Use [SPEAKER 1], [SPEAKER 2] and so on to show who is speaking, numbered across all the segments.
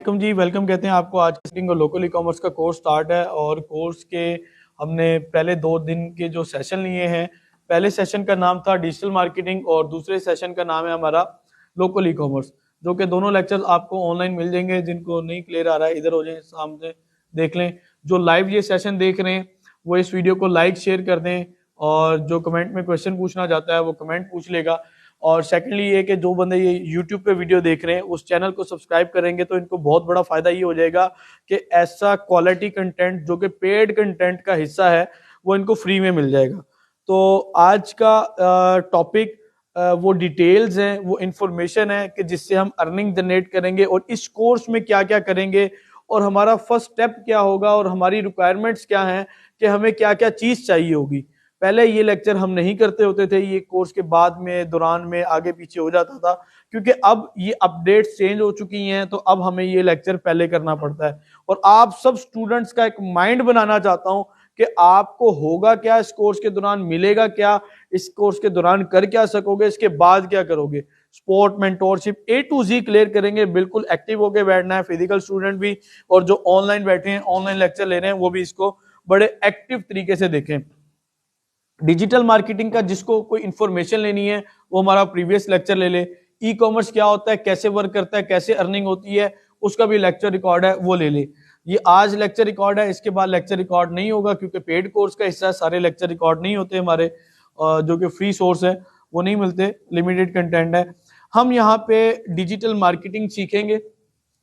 [SPEAKER 1] Welcome कहते हैं आपको। आज मार्केटिंग और लोकल ई कॉमर्स का कोर्स स्टार्ट है और कोर्स के हमने पहले 2 दिन के जो सेशन लिए हैं, पहले सेशन का नाम था डिजिटल मार्केटिंग और दूसरे सेशन का नाम है हमारा लोकल ई कॉमर्स, जो कि दोनों लेक्चर्स आपको ऑनलाइन मिल जाएंगे। जिनको नहीं क्लियर आ रहा है इधर हो जाए, सामने देख लें। जो लाइव ये सेशन देख रहे हैं वो इस वीडियो को लाइक शेयर कर दें और जो कमेंट में क्वेश्चन पूछना चाहता है वो कमेंट पूछ लेगा। और सेकेंडली ये कि जो बंदे ये यूट्यूब पे वीडियो देख रहे हैं उस चैनल को सब्सक्राइब करेंगे तो इनको बहुत बड़ा फायदा ये हो जाएगा कि ऐसा क्वालिटी कंटेंट जो कि पेड कंटेंट का हिस्सा है वो इनको फ्री में मिल जाएगा। तो आज का टॉपिक वो डिटेल्स हैं, वो इंफॉर्मेशन है कि जिससे हम अर्निंग जनरेट करेंगे और इस कोर्स में क्या क्या करेंगे और हमारा फर्स्ट स्टेप क्या होगा और हमारी रिक्वायरमेंट्स क्या हैं कि हमें क्या क्या चीज चाहिए होगी। पहले ये लेक्चर हम नहीं करते होते थे, ये कोर्स के बाद में दौरान में आगे पीछे हो जाता था, क्योंकि अब ये अपडेट्स चेंज हो चुकी हैं तो अब हमें ये लेक्चर पहले करना पड़ता है। और आप सब स्टूडेंट्स का एक माइंड बनाना चाहता हूं कि आपको होगा क्या इस कोर्स के दौरान, मिलेगा क्या इस कोर्स के दौरान, कर क्या सकोगे, इसके बाद क्या करोगे। Sport mentorship A to Z clear करेंगे। बिल्कुल एक्टिव होके बैठना है, फिजिकल स्टूडेंट भी और जो ऑनलाइन बैठे हैं, ऑनलाइन लेक्चर ले रहे हैं, वो भी इसको बड़े एक्टिव तरीके से देखें। डिजिटल मार्केटिंग का जिसको कोई इंफॉर्मेशन लेनी है वो हमारा प्रीवियस लेक्चर ले ले। ई कॉमर्स क्या होता है, कैसे वर्क करता है, कैसे अर्निंग होती है, उसका भी लेक्चर रिकॉर्ड है, वो ले ले। ये आज लेक्चर रिकॉर्ड है, इसके बाद लेक्चर रिकॉर्ड नहीं होगा क्योंकि पेड कोर्स का हिस्सा है। सारे लेक्चर रिकॉर्ड नहीं होते हमारे, जो कि फ्री सोर्स है वो नहीं मिलते, लिमिटेड कंटेंट है। हम यहाँ पे डिजिटल मार्केटिंग सीखेंगे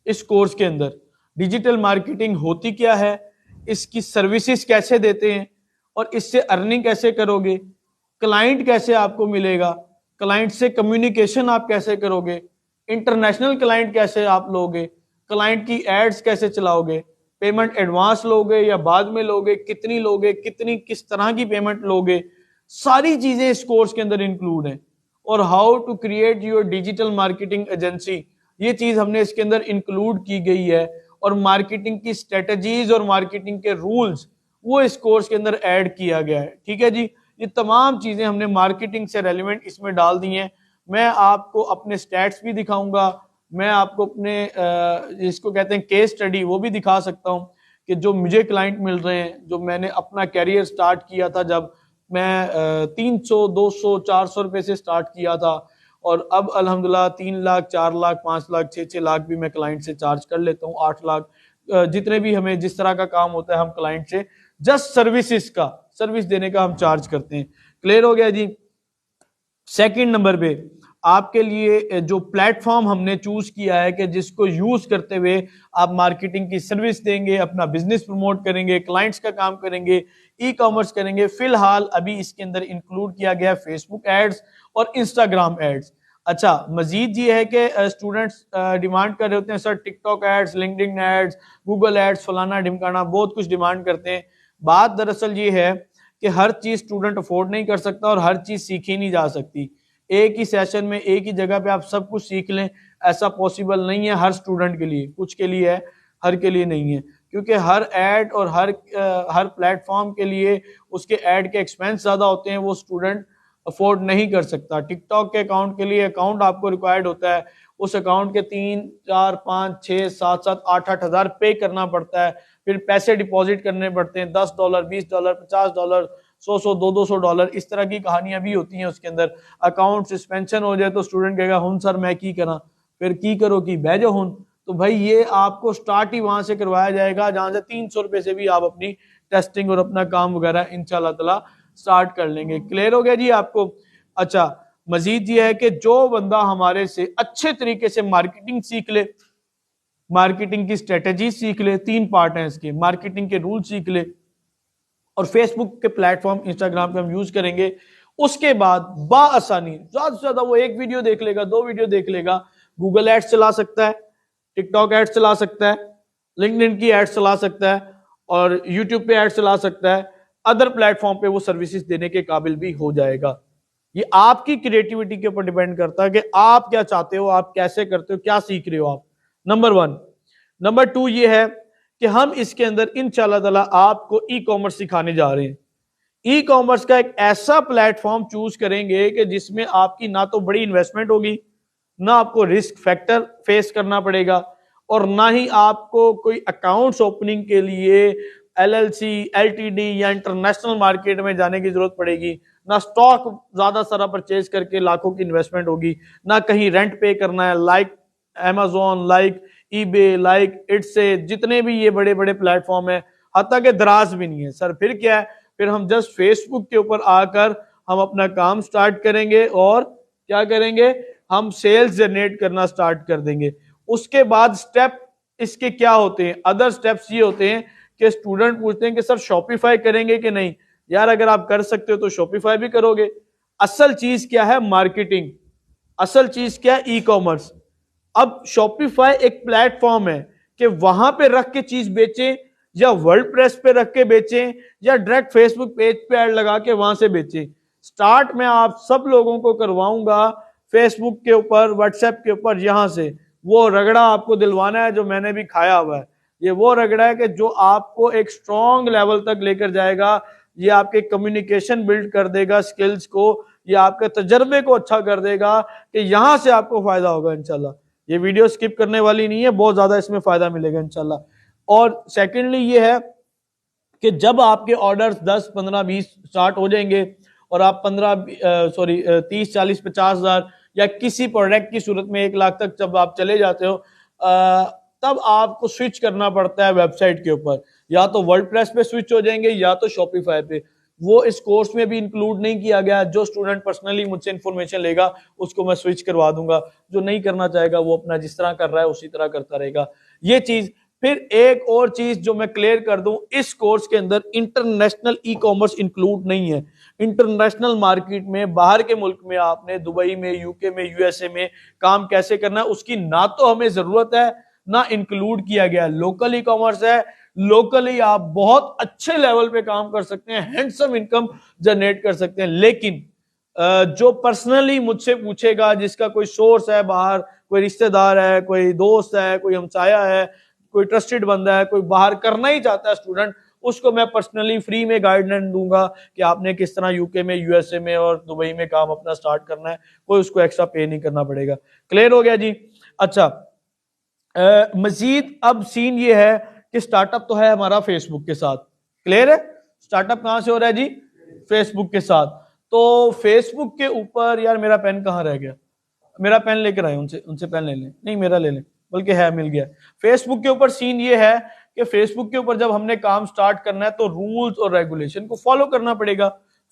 [SPEAKER 1] इस कोर्स के अंदर। डिजिटल मार्केटिंग होती क्या है, इसकी सर्विसेज कैसे देते हैं और इससे अर्निंग कैसे करोगे, क्लाइंट कैसे आपको मिलेगा, क्लाइंट से कम्युनिकेशन आप कैसे करोगे, इंटरनेशनल क्लाइंट कैसे आप लोगे, क्लाइंट की एड्स कैसे चलाओगे, पेमेंट एडवांस लोगे या बाद में लोगे, कितनी लोगे, कितनी किस तरह की पेमेंट लोगे, सारी चीजें इस कोर्स के अंदर इंक्लूड हैं। और how to create your digital marketing agency, ये चीज हमने इसके अंदर इंक्लूड की गई है। और मार्केटिंग की स्ट्रेटजीज और मार्केटिंग के रूल्स वो इस कोर्स के अंदर ऐड किया गया है। ठीक है जी, ये तमाम चीजें हमने मार्केटिंग से रेलेवेंट इसमें डाल दी हैं। मैं आपको अपने स्टैट्स भी दिखाऊंगा, मैं आपको अपने जिसको कहते हैं केस स्टडी वो भी दिखा सकता हूं कि जो मुझे क्लाइंट मिल रहे हैं, जो मैंने अपना कैरियर स्टार्ट किया था जब मैं 300 200 400 रुपए से स्टार्ट किया था और अब अल्हम्दुलिल्लाह 3 लाख 4 लाख 5 लाख 6 लाख भी मैं क्लाइंट से चार्ज कर लेता हूँ, 8 लाख जितने भी हमें जिस तरह का काम होता है हम क्लाइंट से जस्ट सर्विसेज का, सर्विस देने का हम चार्ज करते हैं। क्लियर हो गया जी। सेकंड नंबर पे आपके लिए जो प्लेटफॉर्म हमने चूज किया है कि जिसको यूज करते हुए आप मार्केटिंग की सर्विस देंगे, अपना बिजनेस प्रमोट करेंगे, क्लाइंट्स का काम करेंगे, ई कॉमर्स करेंगे। फिलहाल अभी इसके अंदर इंक्लूड किया गया फेसबुक एड्स और इंस्टाग्राम एड्स। अच्छा, मजीद ये है कि स्टूडेंट्स डिमांड कर रहे होते हैं sir TikTok ads, LinkedIn ads, Google ads, फलाना ढिमकाना, बहुत कुछ डिमांड करते हैं। बात दरअसल ये है कि हर चीज स्टूडेंट अफोर्ड नहीं कर सकता और हर चीज सीखी नहीं जा सकती। एक ही सेशन में एक ही जगह पे आप सब कुछ सीख लें ऐसा पॉसिबल नहीं है हर स्टूडेंट के लिए। कुछ के लिए है, हर के लिए नहीं है, क्योंकि हर ऐड और हर प्लेटफॉर्म के लिए उसके ऐड के एक्सपेंस ज्यादा होते हैं, वो स्टूडेंट अफोर्ड नहीं कर सकता। टिकटॉक के अकाउंट के लिए अकाउंट आपको रिक्वायर्ड होता है, उस अकाउंट के 3 4 5 6 7 7 8 8 हज़ार पे करना पड़ता है, फिर पैसे डिपॉजिट करने पड़ते हैं, $10 $20 $50 100 200 डॉलर, इस तरह की कहानियां भी होती हैं उसके अंदर। अकाउंट सस्पेंशन हो जाए तो स्टूडेंट कहेगा हुन सर मैं की करा, फिर की करो कि बह जाओ हुन। तो भाई ये आपको स्टार्ट ही वहां से करवाया जाएगा जहां से 300 रुपए से भी आप अपनी टेस्टिंग और अपना काम वगैरह इंशाल्लाह ताला स्टार्ट कर लेंगे। क्लियर हो गया जी आपको। अच्छा, मजीद ये है कि जो बंदा हमारे से अच्छे तरीके से मार्केटिंग सीख ले, मार्केटिंग की स्ट्रेटेजी सीख ले, 3 पार्ट हैं इसके, मार्केटिंग के रूल सीख ले और फेसबुक के प्लेटफॉर्म इंस्टाग्राम पे हम यूज करेंगे, उसके बाद बाआसानी ज्यादा से ज्यादा वो 1 वीडियो देख लेगा, 2 वीडियो देख लेगा, गूगल एड्स चला सकता है, टिकटॉक एड्स चला सकता है, लिंक्डइन की एड्स चला सकता है और यूट्यूब पे एड्स चला सकता है, अदर प्लेटफॉर्म पे वो सर्विसेज देने के काबिल भी हो जाएगा। ये आपकी क्रिएटिविटी के ऊपर डिपेंड करता है कि आप क्या चाहते हो, आप कैसे करते हो, क्या सीख रहे हो आप। नंबर 1। नंबर 2 ये है कि हम इसके अंदर इंशाल्लाह ताला आपको ई कॉमर्स सिखाने जा रहे हैं। ई कॉमर्स का एक ऐसा प्लेटफॉर्म चूज करेंगे कि जिसमें आपकी ना तो बड़ी इन्वेस्टमेंट होगी, ना आपको रिस्क फैक्टर फेस करना पड़ेगा और ना ही आपको कोई अकाउंट्स ओपनिंग के लिए एलएलसी, एलटीडी या इंटरनेशनल मार्केट में जाने की जरूरत पड़ेगी, ना स्टॉक ज्यादा सारा परचेज करके लाखों की इन्वेस्टमेंट होगी, ना कहीं रेंट पे करना है, like Amazon, like eBay, like Etsy, जितने भी ये बड़े बड़े प्लेटफॉर्म है, हत्ता के दराज भी नहीं है सर। फिर क्या है, फिर हम जस्ट फेसबुक के ऊपर आकर हम अपना काम स्टार्ट करेंगे और क्या करेंगे, हम सेल्स जनरेट करना स्टार्ट कर देंगे। उसके बाद स्टेप इसके क्या होते हैं, अदर स्टेप्स ये होते हैं कि स्टूडेंट पूछते हैं कि सर शॉपिफाई करेंगे कि नहीं। यार अगर आप कर सकते हो तो शॉपिफाई भी करोगे। असल चीज क्या है, मार्केटिंग। असल चीज क्या है, ई कॉमर्स। अब शॉपिफाई एक प्लेटफॉर्म है कि वहां पे रख के चीज बेचें, या वर्ल्ड प्रेस पे रख के बेचें, या डायरेक्ट फेसबुक पेज पे ऐड लगा के वहां से बेचें। स्टार्ट में आप सब लोगों को करवाऊंगा फेसबुक के ऊपर, व्हाट्सएप के ऊपर, यहां से वो रगड़ा आपको दिलवाना है जो मैंने भी खाया हुआ है। ये वो रगड़ा है कि जो आपको एक स्ट्रॉन्ग लेवल तक लेकर जाएगा, ये आपके कम्युनिकेशन बिल्ड कर देगा, स्किल्स को, ये आपके तजर्बे को अच्छा कर देगा, कि यहां से आपको फायदा होगा इंशाल्लाह। ये वीडियो स्किप करने वाली नहीं है, बहुत ज्यादा इसमें फायदा मिलेगा इंशाल्लाह। और सेकेंडली ये है कि जब आपके ऑर्डर्स 10, 15, 20 स्टार्ट हो जाएंगे और आप 30, 40, 50 हजार या किसी प्रोडक्ट की सूरत में 1 लाख तक जब आप चले जाते हो, तब आपको स्विच करना पड़ता है वेबसाइट के ऊपर। या तो वर्ल्ड प्रेस पे स्विच हो जाएंगे या तो शॉपिफाई पे। वो इस कोर्स में भी इंक्लूड नहीं किया गया। जो स्टूडेंट पर्सनली मुझसे इंफॉर्मेशन लेगा उसको मैं स्विच करवा दूंगा, जो नहीं करना चाहेगा वो अपना जिस तरह कर रहा है उसी तरह करता रहेगा। ये चीज। फिर एक और चीज जो मैं क्लियर कर दूं, इस कोर्स के अंदर इंटरनेशनल ई कॉमर्स इंक्लूड नहीं है। इंटरनेशनल मार्केट में, बाहर के मुल्क में आपने दुबई में, यूके में, यूएसए में काम कैसे करना है उसकी ना तो हमें जरूरत है, ना इंक्लूड किया गया। लोकल ई कॉमर्स है, लोकली आप बहुत अच्छे लेवल पे काम कर सकते हैं, हैंडसम इनकम जनरेट कर सकते हैं। लेकिन जो पर्सनली मुझसे पूछेगा, जिसका कोई सोर्स है बाहर, कोई रिश्तेदार है, कोई दोस्त है, कोई हमसाया है, कोई ट्रस्टेड बंदा है, कोई बाहर करना ही चाहता है स्टूडेंट, उसको मैं पर्सनली फ्री में गाइडलाइन दूंगा कि आपने किस तरह यूके में, यूएसए में और दुबई में काम अपना स्टार्ट करना है। कोई उसको एक्स्ट्रा पे नहीं करना पड़ेगा। क्लियर हो गया जी। अच्छा, मजीद अब सीन ये है कि स्टार्टअप तो है हमारा फेसबुक के साथ। क्लियर है, स्टार्टअप कहां से हो रहा है जी, फेसबुक के साथ। तो फेसबुक के ऊपर, यार मेरा पेन कहाँ रह गया, मेरा पेन लेकर आए, उनसे उनसे पेन ले लें, नहीं मेरा ले लें, बल्कि है मिल गया। फेसबुक के ऊपर सीन ये है कि फेसबुक के ऊपर जब हमने काम स्टार्ट करना है तो रूल्स और रेगुलेशन को फॉलो करना पड़ेगा।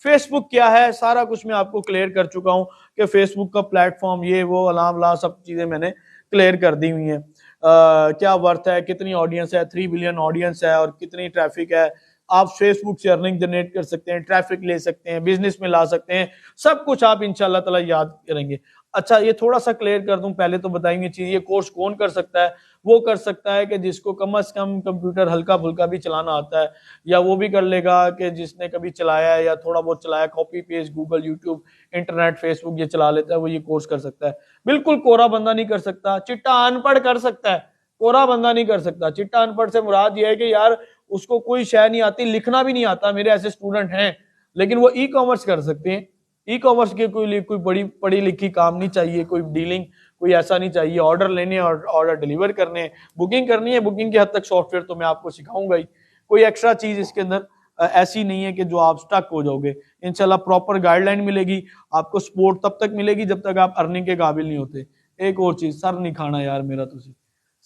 [SPEAKER 1] फेसबुक क्या है सारा कुछ मैं आपको क्लियर कर चुका हूं कि फेसबुक का प्लेटफॉर्म, ये वो अलाम ला सब चीजें मैंने क्लियर कर दी हुई हैं। क्या वर्थ है, कितनी ऑडियंस है, 3 बिलियन ऑडियंस है और कितनी ट्रैफिक है। आप फेसबुक से अर्निंग जनरेट कर सकते हैं, ट्रैफिक ले सकते हैं, बिजनेस में ला सकते हैं, सब कुछ आप इंशाल्लाह ताला याद करेंगे। अच्छा, ये थोड़ा सा क्लियर कर दूं, पहले तो बताएंगे चीज, ये कोर्स कौन कर सकता है। वो कर सकता है कि जिसको कम से कम कंप्यूटर हल्का फुल्का भी चलाना आता है, या वो भी कर लेगा कि जिसने कभी चलाया है या थोड़ा बहुत चलाया, copy paste, Google, YouTube, internet, Facebook ये चला लेता है, वो ये कोर्स कर सकता है। बिल्कुल कोरा बंदा नहीं कर सकता, चिट्टा अनपढ़ कर सकता है, कोरा बंदा नहीं कर सकता। चिट्टा अनपढ़ से मुराद ये है कि यार उसको कोई शय नहीं आती, लिखना भी नहीं आता, मेरे ऐसे स्टूडेंट हैं, लेकिन वो ई कॉमर्स कर सकते हैं। ई कॉमर्स के कोई बड़ी पढ़ी लिखी काम नहीं चाहिए, कोई डीलिंग, कोई ऐसा नहीं चाहिए। ऑर्डर लेने और ऑर्डर डिलीवर करने, बुकिंग करनी है, बुकिंग की हद तक सॉफ्टवेयर तो मैं आपको सिखाऊंगा ही। कोई एक्स्ट्रा चीज इसके अंदर ऐसी नहीं है कि जो आप स्टक हो जाओगे। इंशाल्लाह प्रॉपर गाइडलाइन मिलेगी आपको। सपोर्ट तब तक मिलेगी जब तक आप अर्निंग के काबिल नहीं होते। एक और चीज, सर नहीं खाना यार मेरा, तुझे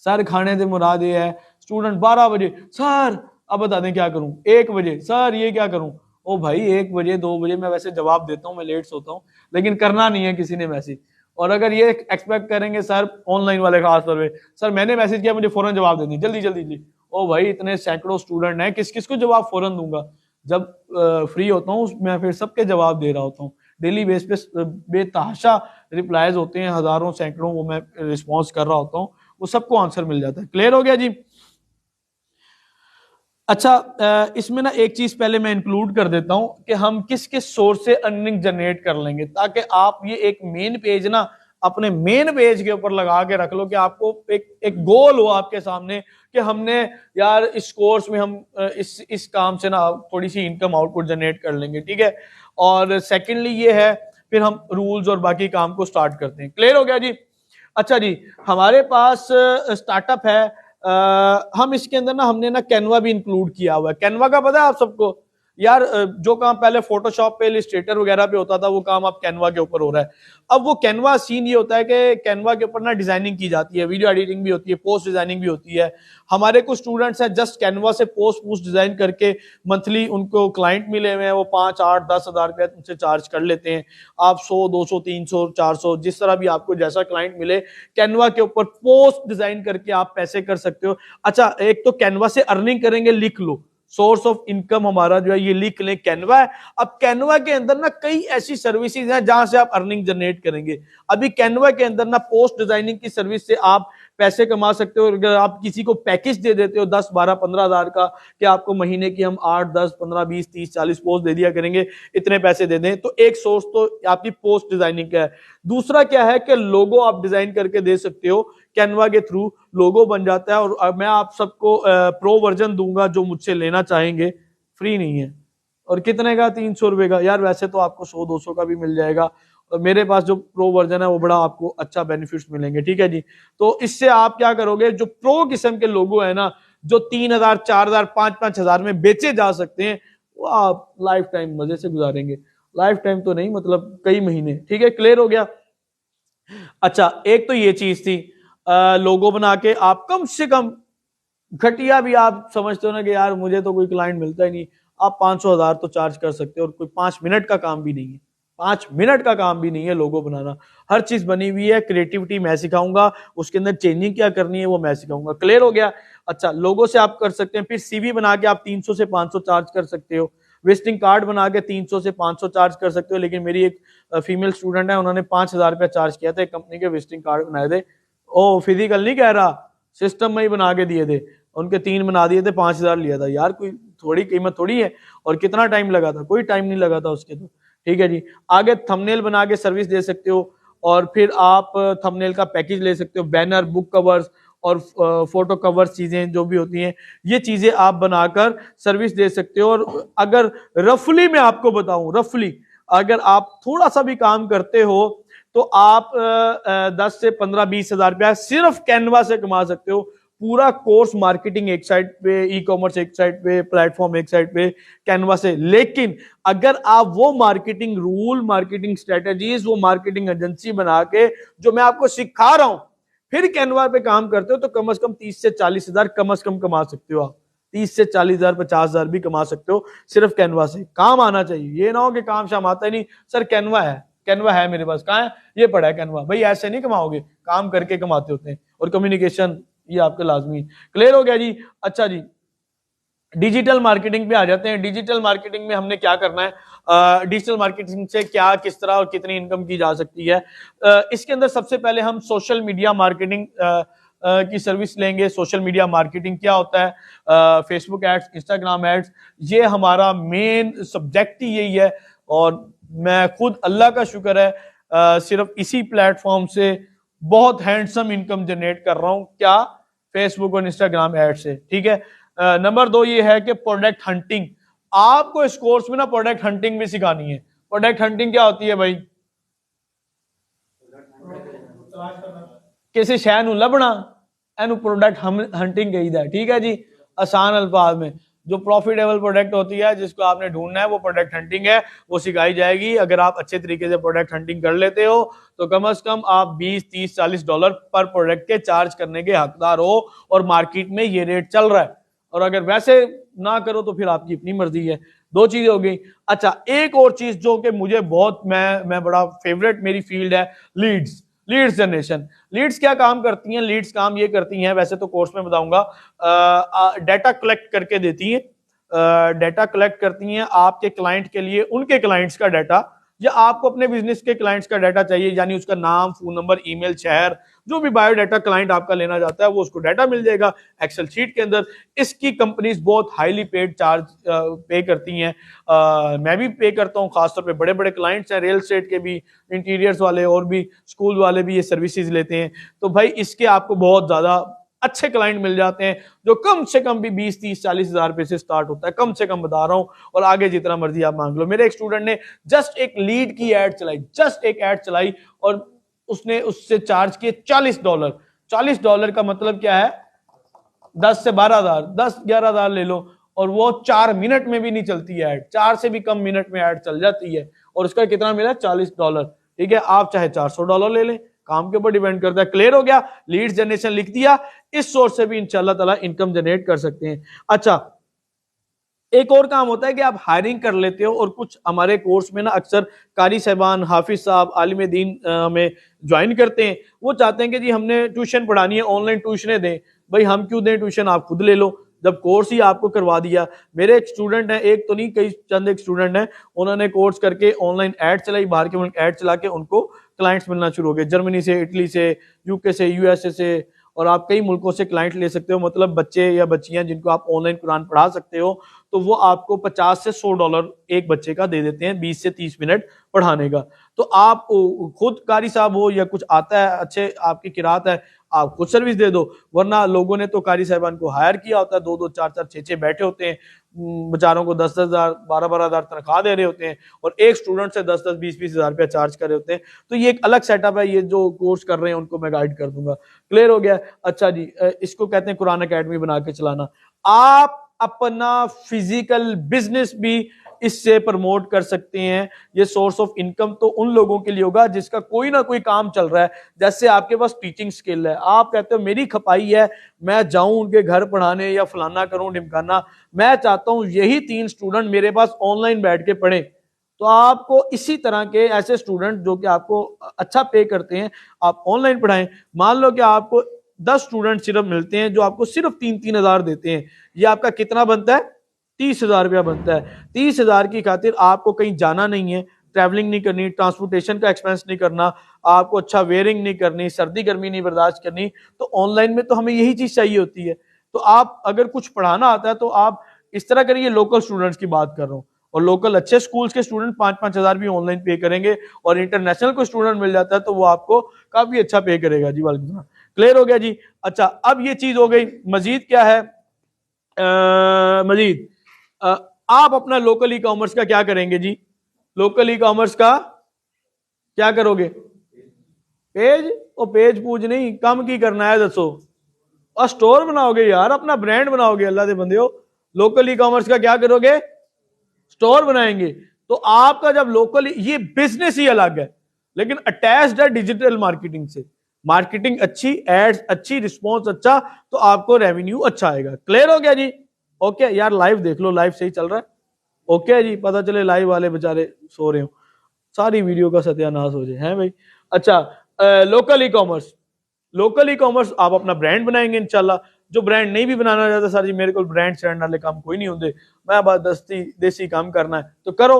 [SPEAKER 1] सर खाने से मुराद ये है, स्टूडेंट 12 बजे सर अब बता दें क्या करूं, 1 बजे सर ये क्या करूं। ओ भाई 1 बजे 2 बजे मैं वैसे जवाब देता हूं, मैं लेट सोता हूं, लेकिन करना नहीं है किसी ने मैसेज। और अगर ये एक्सपेक्ट करेंगे सर ऑनलाइन वाले खास तौर पे, सर मैंने मैसेज किया मुझे फौरन जवाब देनी जल्दी जल्दी जल्दी। ओ भाई इतने सैकड़ों स्टूडेंट हैं, किस किस को जवाब फौरन दूंगा। जब फ्री होता हूँ मैं फिर सबके जवाब दे रहा होता हूँ। डेली बेस पे बेतहाशा रिप्लाईज होते हैं, हजारों सैकड़ों, वो मैं रिस्पॉन्स कर रहा होता हूँ, वो सबको आंसर मिल जाता है। क्लियर हो गया जी। अच्छा, इसमें ना एक चीज पहले मैं इंक्लूड कर देता हूं कि हम किस किस सोर्स से अर्निंग जनरेट कर लेंगे, ताकि आप ये एक मेन पेज ना अपने मेन पेज के ऊपर लगा के रख लो कि आपको एक गोल हो आपके सामने कि हमने यार इस कोर्स में हम इस काम से ना थोड़ी सी इनकम आउटपुट जनरेट कर लेंगे। ठीक है। और सेकेंडली ये है, फिर हम रूल्स और बाकी काम को स्टार्ट करते हैं। क्लियर हो गया जी। अच्छा जी, हमारे पास स्टार्टअप है, हम इसके अंदर ना हमने ना कैनवा भी इंक्लूड किया हुआ है। कैनवा का पता है आप सबको यार? जो काम पहले फोटोशॉप पे, इलस्ट्रेटर वगैरह पे होता था, वो काम अब कैनवा के ऊपर हो रहा है। अब वो कैनवा सीन ये होता है कि कैनवा के ऊपर ना डिजाइनिंग की जाती है, वीडियो एडिटिंग भी होती है, पोस्ट डिजाइनिंग भी होती है। हमारे कुछ स्टूडेंट्स हैं जस्ट कैनवा से पोस्ट डिजाइन करके मंथली उनको क्लाइंट मिले हुए हैं, वो 5, 8, 10 हज़ार रुपया उनसे चार्ज कर लेते हैं। आप 100, 200, 300, 400 जिस तरह भी आपको जैसा क्लाइंट मिले, कैनवा के ऊपर पोस्ट डिजाइन करके आप पैसे कर सकते हो। अच्छा, एक तो कैनवा से अर्निंग करेंगे, लिख लो सोर्स ऑफ इनकम हमारा जो है ये लिख लें, कैनवा है। अब कैनवा के अंदर ना कई ऐसी सर्विसेज हैं जहां से आप अर्निंग जनरेट करेंगे। अभी कैनवा के अंदर ना पोस्ट डिजाइनिंग की सर्विस से आप पैसे कमा सकते हो। अगर आप किसी को पैकेज दे देते हो 10, 12, 15 हज़ार का, कि आपको महीने की हम 8, 10, 15, 20, 30, 40 पोस्ट दे दिया करेंगे, इतने पैसे दे दें, तो एक सोर्स तो आपकी पोस्ट डिजाइनिंग का है। दूसरा क्या है कि लोगो आप डिजाइन करके दे सकते हो, कैनवा के थ्रू लोगो बन जाता है। और मैं आप सबको प्रो वर्जन दूंगा, जो मुझसे लेना चाहेंगे, फ्री नहीं है। और कितने का? 300 रुपए का। यार वैसे तो आपको 100, 200 का भी मिल जाएगा, और मेरे पास जो प्रो वर्जन है वो बड़ा आपको अच्छा बेनिफिट्स मिलेंगे, ठीक है जी। तो इससे आप क्या करोगे, जो प्रो किस्म के लोगो है ना, जो 3 हज़ार, 4 हज़ार, 5, 5 हज़ार में बेचे जा सकते हैं, वो आप लाइफ टाइम मजे से गुजारेंगे। लाइफ टाइम तो नहीं, मतलब कई महीने, ठीक है। क्लियर हो गया? अच्छा, एक तो ये चीज थी, लोगो बना के आप कम से कम, घटिया भी आप समझते हो ना कि यार मुझे तो कोई क्लाइंट मिलता ही नहीं, आप 500 हज़ार तो चार्ज कर सकते हो, और कोई 5 मिनट का काम भी नहीं है। 5 मिनट का काम भी नहीं है लोगो बनाना। हर चीज बनी हुई है, क्रिएटिविटी मैं सिखाऊंगा, उसके अंदर चेंजिंग क्या करनी है वो मैं सिखाऊंगा। क्लियर हो गया? अच्छा, लोगो से आप कर सकते हैं, फिर सीवी बना के आप 300 से 500 चार्ज कर सकते हो। विजिटिंग कार्ड बना के 300 से 500 चार्ज कर सकते हो। लेकिन मेरी एक फीमेल स्टूडेंट है, उन्होंने 5 हज़ार रुपया चार्ज किया था, एक कंपनी के विजिटिंग कार्ड बनाए थे। ओ फिजिकल नहीं कह रहा, सिस्टम में ही बना के दिए थे। उनके 3 बना दिए थे, 5 हज़ार लिया था। यार कोई थोड़ी कीमत थोड़ी है। और कितना टाइम लगा था? कोई टाइम नहीं लगा था उसके तो, ठीक है जी। आगे थंबनेल बना के सर्विस दे सकते हो, और फिर आप थंबनेल का पैकेज ले सकते हो, बैनर, बुक कवर्स और फोटो कवर्स, चीजें जो भी होती हैं, ये चीजें आप बनाकर सर्विस दे सकते हो। और अगर रफली मैं आपको बताऊं, रफली अगर आप थोड़ा सा भी काम करते हो, तो आप 10 से 15, 20 हज़ार रुपया सिर्फ कैनवा से कमा सकते हो। पूरा कोर्स मार्केटिंग एक साइड पे, ई कॉमर्स एक साइड पे, प्लेटफॉर्म एक साइड पे, कैनवा से। लेकिन अगर आप वो मार्केटिंग रूल, मार्केटिंग स्ट्रेटेजीज, वो मार्केटिंग एजेंसी बना के जो मैं आपको सिखा रहा हूं, फिर कैनवा पे काम करते हो, तो कम से कम 30 से 40 हज़ार कम से कम कमा सकते हो आप। 30 से 40 हज़ार, 50 हज़ार भी कमा सकते हो सिर्फ कैनवा से। काम आना चाहिए, ये ना हो कि काम शाम आता ही नहीं, सर कैनवा है, कैनवा है मेरे पास, कहाँ है? ये पड़ा है कैनवा। भाई ऐसे नहीं कमाओगे, काम करके कमाते होते हैं। और कम्युनिकेशन ये आपके लाजमी। क्लियर हो गया जी? अच्छा जी, डिजिटल मार्केटिंग पे आ जाते हैं। डिजिटल मार्केटिंग में हमने क्या करना है, डिजिटल मार्केटिंग से क्या, किस तरह और कितनी इनकम की जा सकती है। इसके अंदर सबसे पहले हम सोशल मीडिया मार्केटिंग की सर्विस लेंगे। सोशल मीडिया मार्केटिंग क्या होता है? फेसबुक एड्स, इंस्टाग्राम एड्स, ये हमारा मेन सब्जेक्ट ही यही है। और मैं खुद, अल्लाह का शुक्र है, सिर्फ इसी प्लेटफॉर्म से बहुत हैंडसम इनकम जनरेट कर रहा हूं। क्या? फेसबुक और इंस्टाग्राम एड से, ठीक है। नंबर 2 ये है कि प्रोडक्ट हंटिंग। आपको इस कोर्स में ना प्रोडक्ट हंटिंग भी सिखानी है। प्रोडक्ट हंटिंग क्या होती है भाई? किसी शय ਨੂੰ ਲੱਭਣਾ, ਇਹਨੂੰ प्रोडक्ट हंटिंग कही है, ठीक है जी। आसान अल्फाज में जो प्रॉफिटेबल प्रोडक्ट होती है, जिसको आपने ढूंढना है, वो प्रोडक्ट हंटिंग है, वो सिखाई जाएगी। अगर आप अच्छे तरीके से प्रोडक्ट हंटिंग कर लेते हो, तो कम से कम आप 20, 30, $40 पर प्रोडक्ट के चार्ज करने के हकदार हो। और मार्केट में ये रेट चल रहा है। और अगर वैसे ना करो तो फिर आपकी अपनी मर्जी है। 2 चीजें हो गई। अच्छा, एक और चीज जो कि मुझे बहुत, मैं बड़ा फेवरेट मेरी फील्ड है, लीड्स जनरेशन। लीड्स क्या काम करती हैं? लीड्स काम ये करती हैं, वैसे तो कोर्स में बताऊंगा, डाटा कलेक्ट करके देती हैं। डाटा कलेक्ट करती हैं आपके क्लाइंट के लिए, उनके क्लाइंट्स का डाटा, या आपको अपने बिजनेस के क्लाइंट्स का डाटा चाहिए, यानी उसका नाम, फोन नंबर, ईमेल, शहर, जो भी बायोडाटा क्लाइंट आपका लेना चाहता है, वो उसको डाटा मिल जाएगा एक्सेल शीट के अंदर। इसकी कंपनीज बहुत हाईली पेड चार्ज पे करती हैं। मैं भी पे करता हूं, खासतौर पे बड़े बड़े क्लाइंट्स हैं, रियल एस्टेट के भी, इंटीरियर्स वाले, और भी स्कूल वाले भी ये सर्विसेज लेते हैं। तो भाई इसके आपको बहुत ज्यादा अच्छे क्लाइंट मिल जाते हैं, जो कम से कम भी 20, 30, 40 हज़ार रुपए से स्टार्ट होता है, कम से कम बता रहा हूं। और आगे जितना मर्जी आप मांग लो। मेरे एक स्टूडेंट ने जस्ट एक लीड की एड चलाई, जस्ट एक एड चलाई, और उसने उससे चार्ज किए $40। $40 का मतलब क्या है, 10 से 12,000, 10-11,000 ले लो, और वो 4 मिनट में भी नहीं चलती है ऐड, 4 से भी कम मिनट में ऐड चल जाती है, और उसका कितना मिला, $40। ठीक है, आप चाहे $400 ले लें, काम के ऊपर डिपेंड करता है। क्लियर हो गया, लीड जनरेशन लिख दिया, इस सोर्स से भी इंशाल्लाह ताला इनकम जनरेट कर सकते हैं। अच्छा, एक और काम होता है कि आप हायरिंग कर लेते हो, और कुछ हमारे कोर्स में ना अक्सर कारी साहबान, हाफिज साहब, आलिम दीन में ज्वाइन करते हैं। वो चाहते हैं कि जी हमने ट्यूशन पढ़ानी है, ऑनलाइन ट्यूशनें दें। भाई हम क्यों दें ट्यूशन, आप खुद ले लो, जब कोर्स ही आपको करवा दिया। मेरे एक स्टूडेंट हैं, एक तो नहीं कई चंद एक स्टूडेंट हैं, उन्होंने कोर्स करके ऑनलाइन ऐड चलाई, बाहर के मुल्क ऐड चला के उनको क्लाइंट्स मिलना शुरू हो गए, जर्मनी से, इटली से, यूके से, यूएसए से, और आप कई मुल्कों से क्लाइंट ले सकते हो। मतलब बच्चे या बच्चियां जिनको आप ऑनलाइन कुरान पढ़ा सकते हो, तो वो आपको $50 से $100 एक बच्चे का दे देते हैं, 20 से 30 मिनट पढ़ाने का। तो आप खुद कारी साहब हो या कुछ आता है, अच्छे आपकी किरात है, आप खुद सर्विस दे दो। वरना लोगों ने तो कारी साहबान को हायर किया होता है, 2-2, 4-4, 6-6 बैठे होते हैं, बेचारों को 10-10 हजार, 12-12 हजार तनख्वाह दे रहे होते हैं, और एक स्टूडेंट से 10-10, 20-20 हजार रुपया चार्ज कर रहे होते हैं। तो ये एक अलग सेटअप है, ये जो कोर्स कर रहे हैं उनको मैं गाइड कर दूंगा। क्लियर हो गया? अच्छा जी, इसको कहते हैं कुरान अकेडमी बना के चलाना। आप अपना फिजिकल बिजनेस भी इससे प्रमोट कर सकते हैं। ये सोर्स ऑफ इनकम तो उन लोगों के लिए होगा जिसका कोई ना कोई काम चल रहा है। जैसे आपके पास टीचिंग स्किल है, आप कहते हो मेरी खपाई है, मैं जाऊं उनके घर पढ़ाने या फलाना करूं ढिमकाना, मैं चाहता हूं यही 3 स्टूडेंट मेरे पास ऑनलाइन बैठ के पढ़े। तो आपको इसी तरह के ऐसे स्टूडेंट जो कि आपको अच्छा पे करते हैं, आप ऑनलाइन पढ़ाएं। मान लो कि आपको 10 स्टूडेंट सिर्फ मिलते हैं जो आपको सिर्फ 3-3 हजार देते हैं, ये आपका कितना बनता है, 30,000 रुपया बनता है। 30,000 की खातिर आपको कहीं जाना नहीं है, ट्रैवलिंग नहीं करनी, ट्रांसपोर्टेशन का एक्सपेंस नहीं करना, आपको अच्छा वेयरिंग नहीं करनी, सर्दी गर्मी नहीं बर्दाश्त करनी। तो ऑनलाइन में तो हमें यही चीज चाहिए होती है। तो आप अगर कुछ पढ़ाना आता है तो आप इस तरह करिए। लोकल स्टूडेंट्स की बात कर रहा हूँ, और लोकल अच्छे स्कूल्स के स्टूडेंट 5-5 हजार भी ऑनलाइन पे करेंगे, और इंटरनेशनल कोई स्टूडेंट मिल जाता है तो वो आपको काफी अच्छा पे करेगा जी। वालेकुम। क्लियर हो गया जी? अच्छा, अब ये चीज हो गई। मजीद क्या है, मजीद आप अपना लोकल ई कॉमर्स का क्या करेंगे जी? लोकल ई कॉमर्स का क्या करोगे? पेज और पेज पूज नहीं, कम की करना है दसो, और स्टोर बनाओगे यार, अपना ब्रांड बनाओगे। अल्लाह दे बंदे हो, लोकल ई कॉमर्स का क्या करोगे? स्टोर बनाएंगे। तो आपका जब लोकल, ये बिजनेस ही अलग है, लेकिन अटैच्ड है डिजिटल मार्केटिंग से। मार्केटिंग अच्छी, एड्स अच्छी, रिस्पॉन्स अच्छा, तो आपको रेवेन्यू अच्छा आएगा। क्लियर हो गया जी? ओके यार, लाइव देख लो, लाइव सही चल रहा है। ओके जी, पता चले लाइव वाले बेचारे सो रहे हो, सारी वीडियो का सत्यानाश हो जाए, हैं भाई? अच्छा, local e commerce, local e commerce आप अपना ब्रांड बनाएंगे इंशाल्लाह। जो ब्रांड नहीं भी बनाना चाहता, सर जी मेरे को ब्रांड स्टैंड वाले काम कोई नहीं होंगे, मैं बस दस्ती देसी काम करना है, तो करो।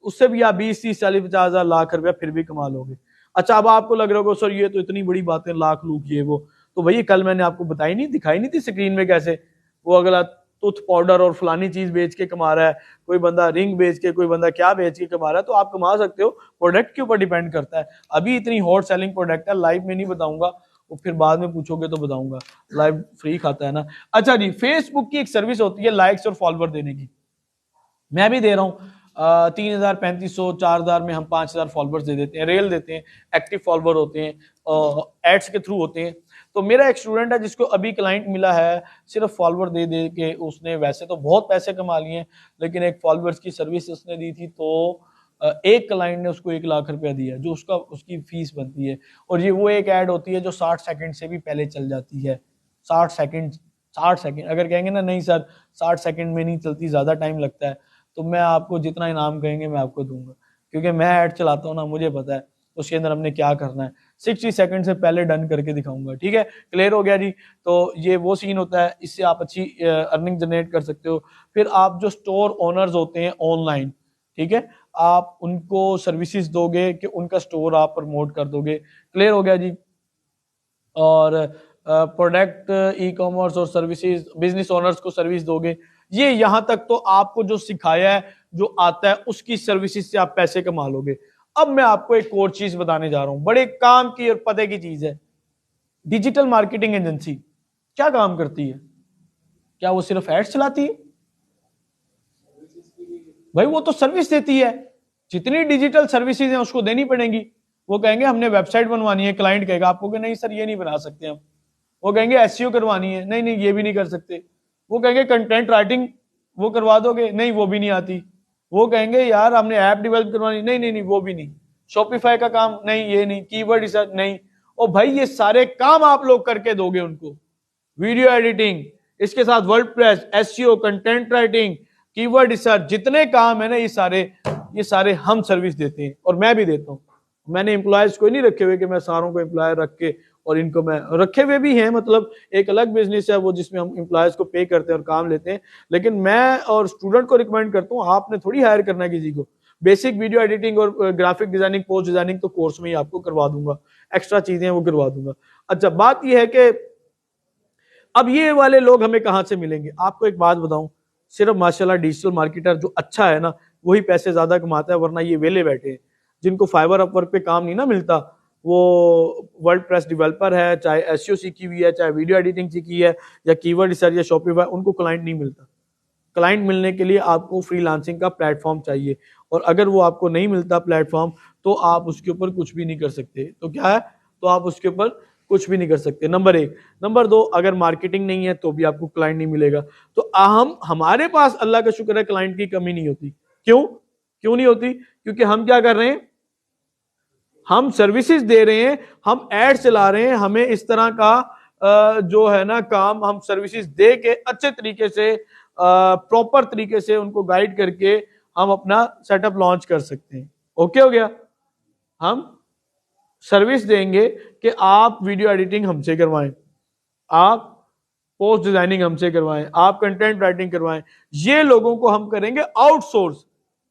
[SPEAKER 1] उससे भी आप 20-30-40-50 हजार लाख रुपया फिर भी कमा लोगे। अच्छा, अब आपको लग रहा होगा सर ये तो इतनी बड़ी बातें, लाख लूख ये वो, तो भैया कल मैंने आपको बताई नहीं, दिखाई नहीं थी स्क्रीन में कैसे वो अगला टूथ पाउडर और फलानी चीज बेच के कमा रहा है, कोई बंदा रिंग बेच के, कोई बंदा क्या बेच के कमा रहा है। तो आप कमा सकते हो, प्रोडक्ट के ऊपर डिपेंड करता है। अभी इतनी हॉट सेलिंग प्रोडक्ट है, लाइव में नहीं बताऊंगा, वो फिर बाद में पूछोगे तो बताऊंगा, लाइव फ्री खाता है ना। अच्छा जी, फेसबुक की एक सर्विस होती है लाइक्स और फॉलोवर देने की, मैं भी दे रहा हूँ। 3,000, 3,500, 4,000 में हम 5,000 फॉलोवर्स दे देते हैं, रेल देते हैं, एक्टिव फॉलोवर होते हैं, एड्स के थ्रू होते हैं। तो मेरा एक स्टूडेंट है जिसको अभी क्लाइंट मिला है, सिर्फ फॉलोवर दे दे के उसने वैसे तो बहुत पैसे कमा लिए हैं, लेकिन एक फॉलोवर्स की सर्विस उसने दी थी, तो एक क्लाइंट ने उसको 1 लाख रुपया दिया, जो उसकी फीस बनती है। और ये वो एक ऐड होती है जो 60 सेकंड से भी पहले चल जाती है। 60 सेकंड, 60 सेकंड अगर कहेंगे ना नहीं सर 60 सेकंड में नहीं चलती, ज्यादा टाइम लगता है, तो मैं आपको जितना इनाम कहेंगे मैं आपको दूंगा, क्योंकि मैं ऐड चलाता हूँ ना, मुझे पता है उसके अंदर हमने क्या करना है। 60 सेकंड से पहले डन करके दिखाऊंगा, ठीक है? क्लियर हो गया जी? तो ये वो सीन होता है, इससे आप अच्छी अर्निंग जनरेट कर सकते हो। फिर आप जो स्टोर ओनर्स होते हैं ऑनलाइन, ठीक है, आप उनको सर्विसेज दोगे कि उनका स्टोर आप प्रमोट कर दोगे। क्लियर हो गया जी? और प्रोडक्ट, ई कॉमर्स और सर्विसेज, बिजनेस ओनर्स को सर्विस दोगे। ये यहां तक तो आपको जो सिखाया है, जो आता है, उसकी सर्विसेज से आप पैसे कमा लोगे। अब मैं आपको एक और चीज बताने जा रहा हूं, बड़े काम की और पते की चीज है। डिजिटल मार्केटिंग एजेंसी क्या काम करती है? क्या वो सिर्फ एड्स चलाती है? भाई वो तो सर्विस देती है, जितनी डिजिटल सर्विसेज हैं उसको देनी पड़ेंगी। वो कहेंगे हमने वेबसाइट बनवानी है, क्लाइंट कहेगा आपको कि नहीं सर ये नहीं बना सकते हम। वो कहेंगे एसईओ करवानी है, नहीं नहीं ये भी नहीं कर सकते। वो कहेंगे कंटेंट राइटिंग वो करवा दोगे, नहीं वो भी नहीं आती। वो कहेंगे यार हमने ऐप डेवलप करवानी, नहीं नहीं नहीं वो भी नहीं। शॉपिफाई का काम, नहीं ये नहीं। कीवर्ड रिसर्च, नहीं। और भाई ये सारे काम आप लोग करके दोगे उनको, वीडियो एडिटिंग, इसके साथ WordPress, SEO, content writing, keyword research, जितने काम है ना ये सारे हम सर्विस देते हैं और मैं भी देता हूँ। मैंने एम्प्लॉयज कोई नहीं रखे हुए कि मैं सारों को एम्प्लॉय रख के, और इनको मैं रखे हुए भी हैं, मतलब एक अलग बिजनेस है वो जिसमें हम एम्प्लॉयज को पे करते हैं और काम लेते हैं। लेकिन मैं और स्टूडेंट को रिकमेंड करता हूँ, आपने थोड़ी हायर करना है किसी को। बेसिक वीडियो एडिटिंग और ग्राफिक डिजाइनिंग, पोस्ट डिजाइनिंग तो कोर्स में ही आपको करवा दूंगा, एक्स्ट्रा चीजें वो करवा दूंगा। अच्छा बात यह है कि अब ये वाले लोग हमें कहां से मिलेंगे। आपको एक बात बताऊं, सिर्फ माशाल्लाह डिजिटल मार्केटर जो अच्छा है ना वही पैसे ज्यादा कमाता है, वरना ये वेले बैठे हैं जिनको फाइवर अपवर्क पे काम नहीं ना मिलता, वो वर्डप्रेस डेवलपर है, चाहे एसईओ सीखी हुई है, चाहे वीडियो एडिटिंग सीखी है, या कीवर्ड रिसर्च या शॉपिफाई, उनको क्लाइंट नहीं मिलता। क्लाइंट मिलने के लिए आपको फ्रीलांसिंग का प्लेटफॉर्म चाहिए, और अगर वो आपको नहीं मिलता प्लेटफॉर्म तो आप उसके ऊपर कुछ भी नहीं कर सकते। तो क्या है, तो आप उसके ऊपर कुछ भी नहीं कर सकते, नंबर एक। नंबर दो, अगर मार्केटिंग नहीं है तो भी आपको क्लाइंट नहीं मिलेगा। तो हमारे पास अल्लाह का शुक्र है क्लाइंट की कमी नहीं होती। क्यों नहीं होती? क्योंकि हम क्या कर रहे हैं, हम सर्विसेज दे रहे हैं, हम एड चला रहे हैं, हमें इस तरह का जो है ना काम हम सर्विसेज दे के अच्छे तरीके से प्रॉपर तरीके से उनको गाइड करके हम अपना सेटअप लॉन्च कर सकते हैं। ओके हो गया? हम सर्विस देंगे कि आप वीडियो एडिटिंग हमसे करवाएं, आप पोस्ट डिजाइनिंग हमसे करवाएं, आप कंटेंट राइटिंग करवाएं, ये लोगों को हम करेंगे आउटसोर्स।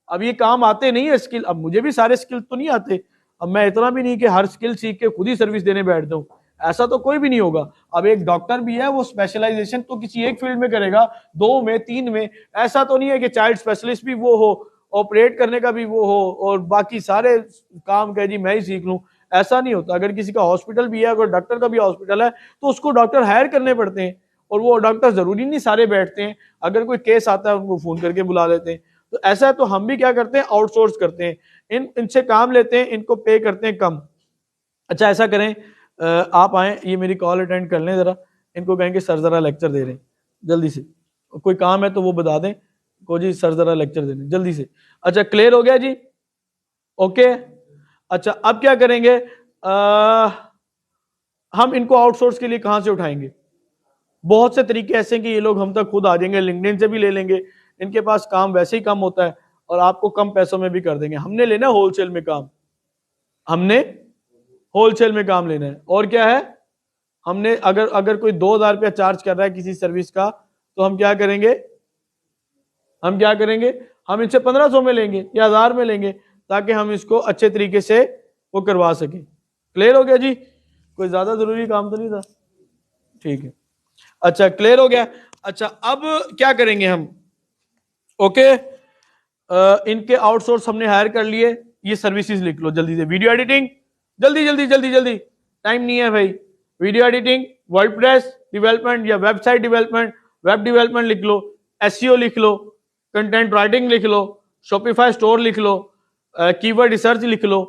[SPEAKER 1] अब ये काम आते नहीं है स्किल, अब मुझे भी सारे स्किल तो नहीं आते, अब मैं इतना भी नहीं कि हर स्किल सीख के खुद ही सर्विस देने बैठ जाऊं, ऐसा तो कोई भी नहीं होगा। अब एक डॉक्टर भी है, वो स्पेशलाइजेशन तो किसी एक फील्ड में करेगा, दो में, तीन में, ऐसा तो नहीं है कि चाइल्ड स्पेशलिस्ट भी वो हो, ऑपरेट करने का भी वो हो, और बाकी सारे काम कहे जी मैं ही सीख लूं, ऐसा नहीं होता। अगर किसी का हॉस्पिटल भी है, अगर डॉक्टर का भी हॉस्पिटल है, तो उसको डॉक्टर हायर करने पड़ते हैं, और वो डॉक्टर जरूरी नहीं सारे बैठते हैं, अगर कोई केस आता है उनको फोन करके बुला लेते हैं। तो ऐसा है, तो हम भी क्या करते हैं, आउटसोर्स करते हैं, इनसे काम लेते हैं, इनको पे करते हैं कम। अच्छा ऐसा करें, आप आए, ये मेरी कॉल अटेंड कर लें जरा, इनको कहेंगे सर जरा लेक्चर दे रहे हैं जल्दी से, कोई काम है तो वो बता दें को जी सर जरा लेक्चर दे रहे हैं जल्दी से। अच्छा क्लियर हो गया जी? ओके। अच्छा अब क्या करेंगे, हम इनको आउटसोर्स के लिए कहां से उठाएंगे? बहुत से तरीके ऐसे हैं कि ये लोग हम तक खुद आ जाएंगे, लिंक्डइन से भी ले लेंगे, इनके पास काम वैसे ही कम होता है और आपको कम पैसों में भी कर देंगे। हमने लेना है होलसेल में काम, हमने होलसेल में काम लेना है। और क्या है, हमने अगर कोई 2000 रुपया चार्ज कर रहा है किसी सर्विस का, तो हम क्या करेंगे, हम इनसे 1500 में लेंगे या 1000 में लेंगे, ताकि हम इसको अच्छे तरीके से वो करवा सकें। क्लियर हो गया जी? कोई ज्यादा जरूरी काम तो नहीं था? ठीक है, अच्छा क्लियर हो गया। अच्छा अब क्या करेंगे हम, ओके, इनके आउटसोर्स हमने हायर कर लिए, ये सर्विसेज लिख लो जल्दी से। वीडियो एडिटिंग, जल्दी जल्दी जल्दी जल्दी, टाइम नहीं है भाई। वीडियो एडिटिंग, वर्डप्रेस डेवलपमेंट या वेबसाइट डेवलपमेंट, वेब डेवलपमेंट लिख लो, एसईओ लिख लो, कंटेंट राइटिंग लिख लो, शॉपिफाई स्टोर लिख लो, कीवर्ड रिसर्च लिख लो,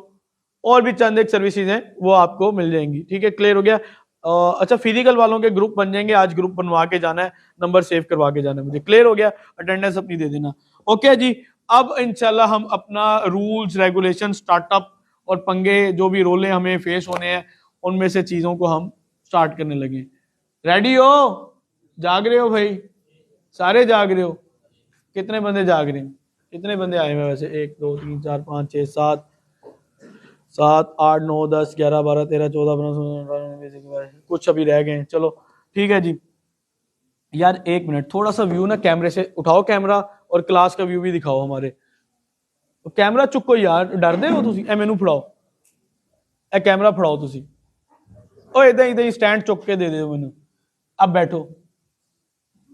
[SPEAKER 1] और भी चंद एक सर्विसेज हैं वो आपको मिल जाएंगी। ठीक है, क्लियर हो गया? अच्छा फिजिकल वालों के ग्रुप बन जाएंगे, आज ग्रुप बनवा के जाना है, नंबर सेव करवा के जाना है मुझे। क्लियर हो गया? अटेंडेंस अपनी दे देना। ओके जी, अब इंशाल्लाह हम अपना रूल्स रेगुलेशन स्टार्टअप और पंगे जो भी रोले हमें फेस होने हैं उनमें से चीजों को हम स्टार्ट करने लगे। रेडी हो? जाग रहे हो भाई? सारे जाग रहे हो? कितने बंदे जाग रहे हैं? कितने बंदे आए हैं वैसे? 1 2 3 4 5 6 7 7 8 9 10 11 12 13 14 15 कुछ अभी रह गए हैं। चलो ठीक है जी। यार एक मिनट, थोड़ा सा व्यू ना कैमरे से उठाओ, कैमरा और क्लास का व्यू भी दिखाओ हमारे। तो कैमरा चुको यार, डरदे हो तुसी? ए मैनू फड़ाओ, ए कैमरा फड़ाओ तुसी। ओ इधर इधर स्टैंड चुक के दे दो मैनू। अब बैठो।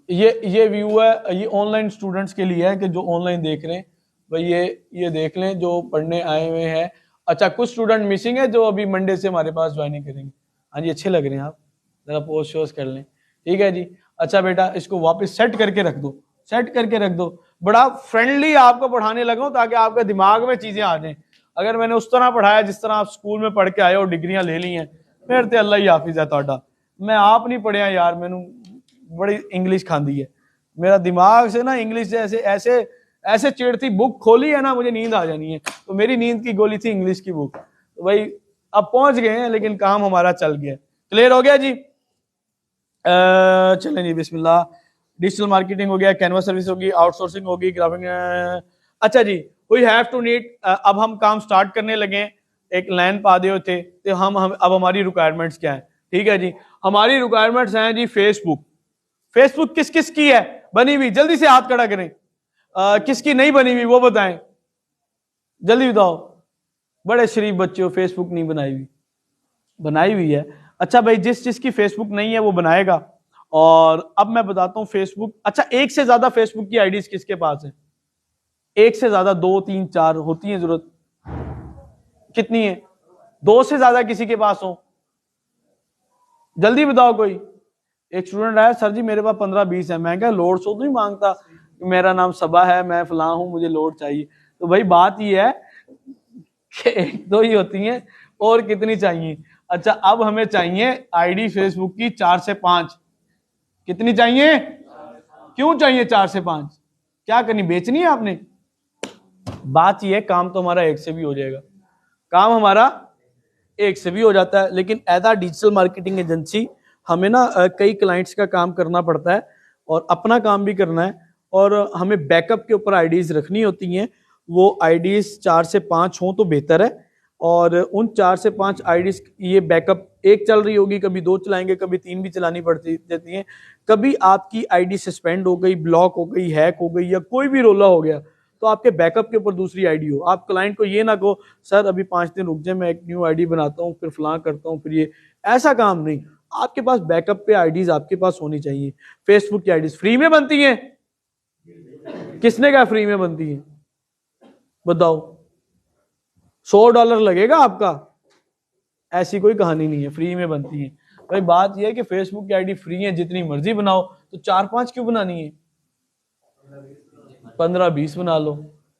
[SPEAKER 1] ये व्यू है, ये ऑनलाइन स्टूडेंट्स के लिए है कि जो ऑनलाइन देख रहे हैं भाई, ये देख लें जो पढ़ने आए हुए हैं। अच्छा कुछ स्टूडेंट मिसिंग है जो अभी मंडे से हमारे पास ज्वाइनिंग करेंगे। हाँ जी अच्छे लग रहे हैं आप, जरा पोस्ट शोज कर लें। ठीक है जी। अच्छा बेटा इसको वापस सेट करके रख दो, सेट करके रख दो। बड़ा फ्रेंडली आपको पढ़ाने लगा हूं ताकि आपके दिमाग में चीजें आ जाएं। अगर मैंने उस तरह पढ़ाया जिस तरह आप स्कूल में पढ़ के आए हो, डिग्रियां ले ली हैं, फिर तो अल्लाह ही हाफिज है ਤੁਹਾਡਾ। मैं आप नहीं पढ़िया यार, मैनू बड़ी इंग्लिश खांदी है, मेरा दिमाग से ना इंग्लिश जैसे ऐसे ऐसे चिड़ती, बुक खोली है ना मुझे नींद आ जानी है। तो मेरी नींद की गोली थी इंग्लिश की बुक। तो भाई अब पहुंच गए हैं, लेकिन काम हमारा चल गया। क्लियर हो गया जी? चलें जी, बिस्मिल्लाह। डिजिटल मार्केटिंग हो गया, कैनवा सर्विस होगी, आउटसोर्सिंग होगी, ग्राफिक। अच्छा जी, वी हैव टू नीड। अब हम काम स्टार्ट करने लगे। एक लाइन पा दे थे तो हम अब हमारी रिक्वायरमेंट्स क्या है? ठीक है जी, हमारी रिक्वायरमेंट्स हैं जी फेसबुक। फेसबुक किस किस की है बनी हुई? जल्दी से हाथ खड़ा करें। किसकी नहीं बनी हुई वो बताएं, जल्दी बताओ। बड़े शरीफ बच्चे हो, फेसबुक नहीं बनाई हुई। बनाई हुई है। अच्छा भाई, जिसकी फेसबुक नहीं है वो बनाएगा। और अब मैं बताता हूं फेसबुक। अच्छा, एक से ज्यादा फेसबुक की आईडीज किसके पास है? एक से ज्यादा, 2 3 4 होती है जरूरत? कितनी है? 2 से ज्यादा किसी के पास हो? जल्दी बताओ कोई। एक स्टूडेंट आया, सर जी मेरे पास 15-20 है। मैं क्या लोड शो नहीं मांगता, मेरा नाम सबा है, मैं फलां हूं, मुझे लोड चाहिए। तो भाई बात ये है कि 1-2 ही होती हैं, और कितनी चाहिए? अच्छा, अब हमें चाहिए आईडी फेसबुक की 4 से 5। कितनी चाहिए? क्यों चाहिए 4 से 5? क्या करनी, बेचनी है आपने? बात यह है, काम तो हमारा एक से भी हो जाएगा। काम हमारा एक से भी हो जाता है, लेकिन as a digital marketing agency हमें ना कई क्लाइंट्स का काम करना पड़ता है, और अपना काम भी करना है, और हमें बैकअप के ऊपर आईडीज रखनी होती हैं। वो आईडीज 4 से 5 हों तो बेहतर है। और उन 4 से 5 आईडीज, ये बैकअप एक चल रही होगी, कभी 2 चलाएंगे, कभी 3 भी चलानी पड़ती देती हैं। कभी आपकी आईडी सस्पेंड हो गई, ब्लॉक हो गई, हैक हो गई, या कोई भी रोला हो गया, तो आपके बैकअप के ऊपर दूसरी आईडी हो। आप क्लाइंट को ये ना कहो सर अभी 5 दिन रुक जाए, मैं एक न्यू आईडी बनाता हूँ, फिर फलां करता हूँ, फिर ये ऐसा काम नहीं। आपके पास बैकअप पे आईडीज आपके पास होनी चाहिए। फेसबुक की आईडीज फ्री में बनती हैं? किसने कहा फ्री में बनती है? बताओ। $100 लगेगा आपका? ऐसी कोई कहानी नहीं है, फ्री में बनती है। भाई बात यह है कि फेसबुक की आईडी फ्री है, जितनी मर्जी बनाओ, तो 4-5 क्यों बनानी है? 15-20 बना लो।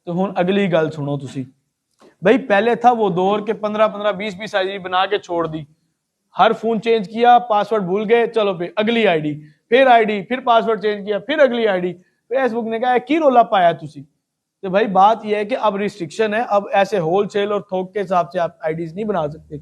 [SPEAKER 1] तो हुन अगली गल सुनो तुसी। भाई पहले था वो दौर के 15-15 20-20 आईडी बना के छोड़ दी। हर फोन चेंज किया, पासवर्ड भूल गए, चलो फिर अगली आईडी, फिर पासवर्ड चेंज किया, फिर अगली आईडी। फेसबुक ने कहा की रोला पाया तुसी? तो भाई बात यह है कि अब रिस्ट्रिक्शन है, अब ऐसे होलसेल और थोक के हिसाब से आप आईडीज नहीं बना सकते।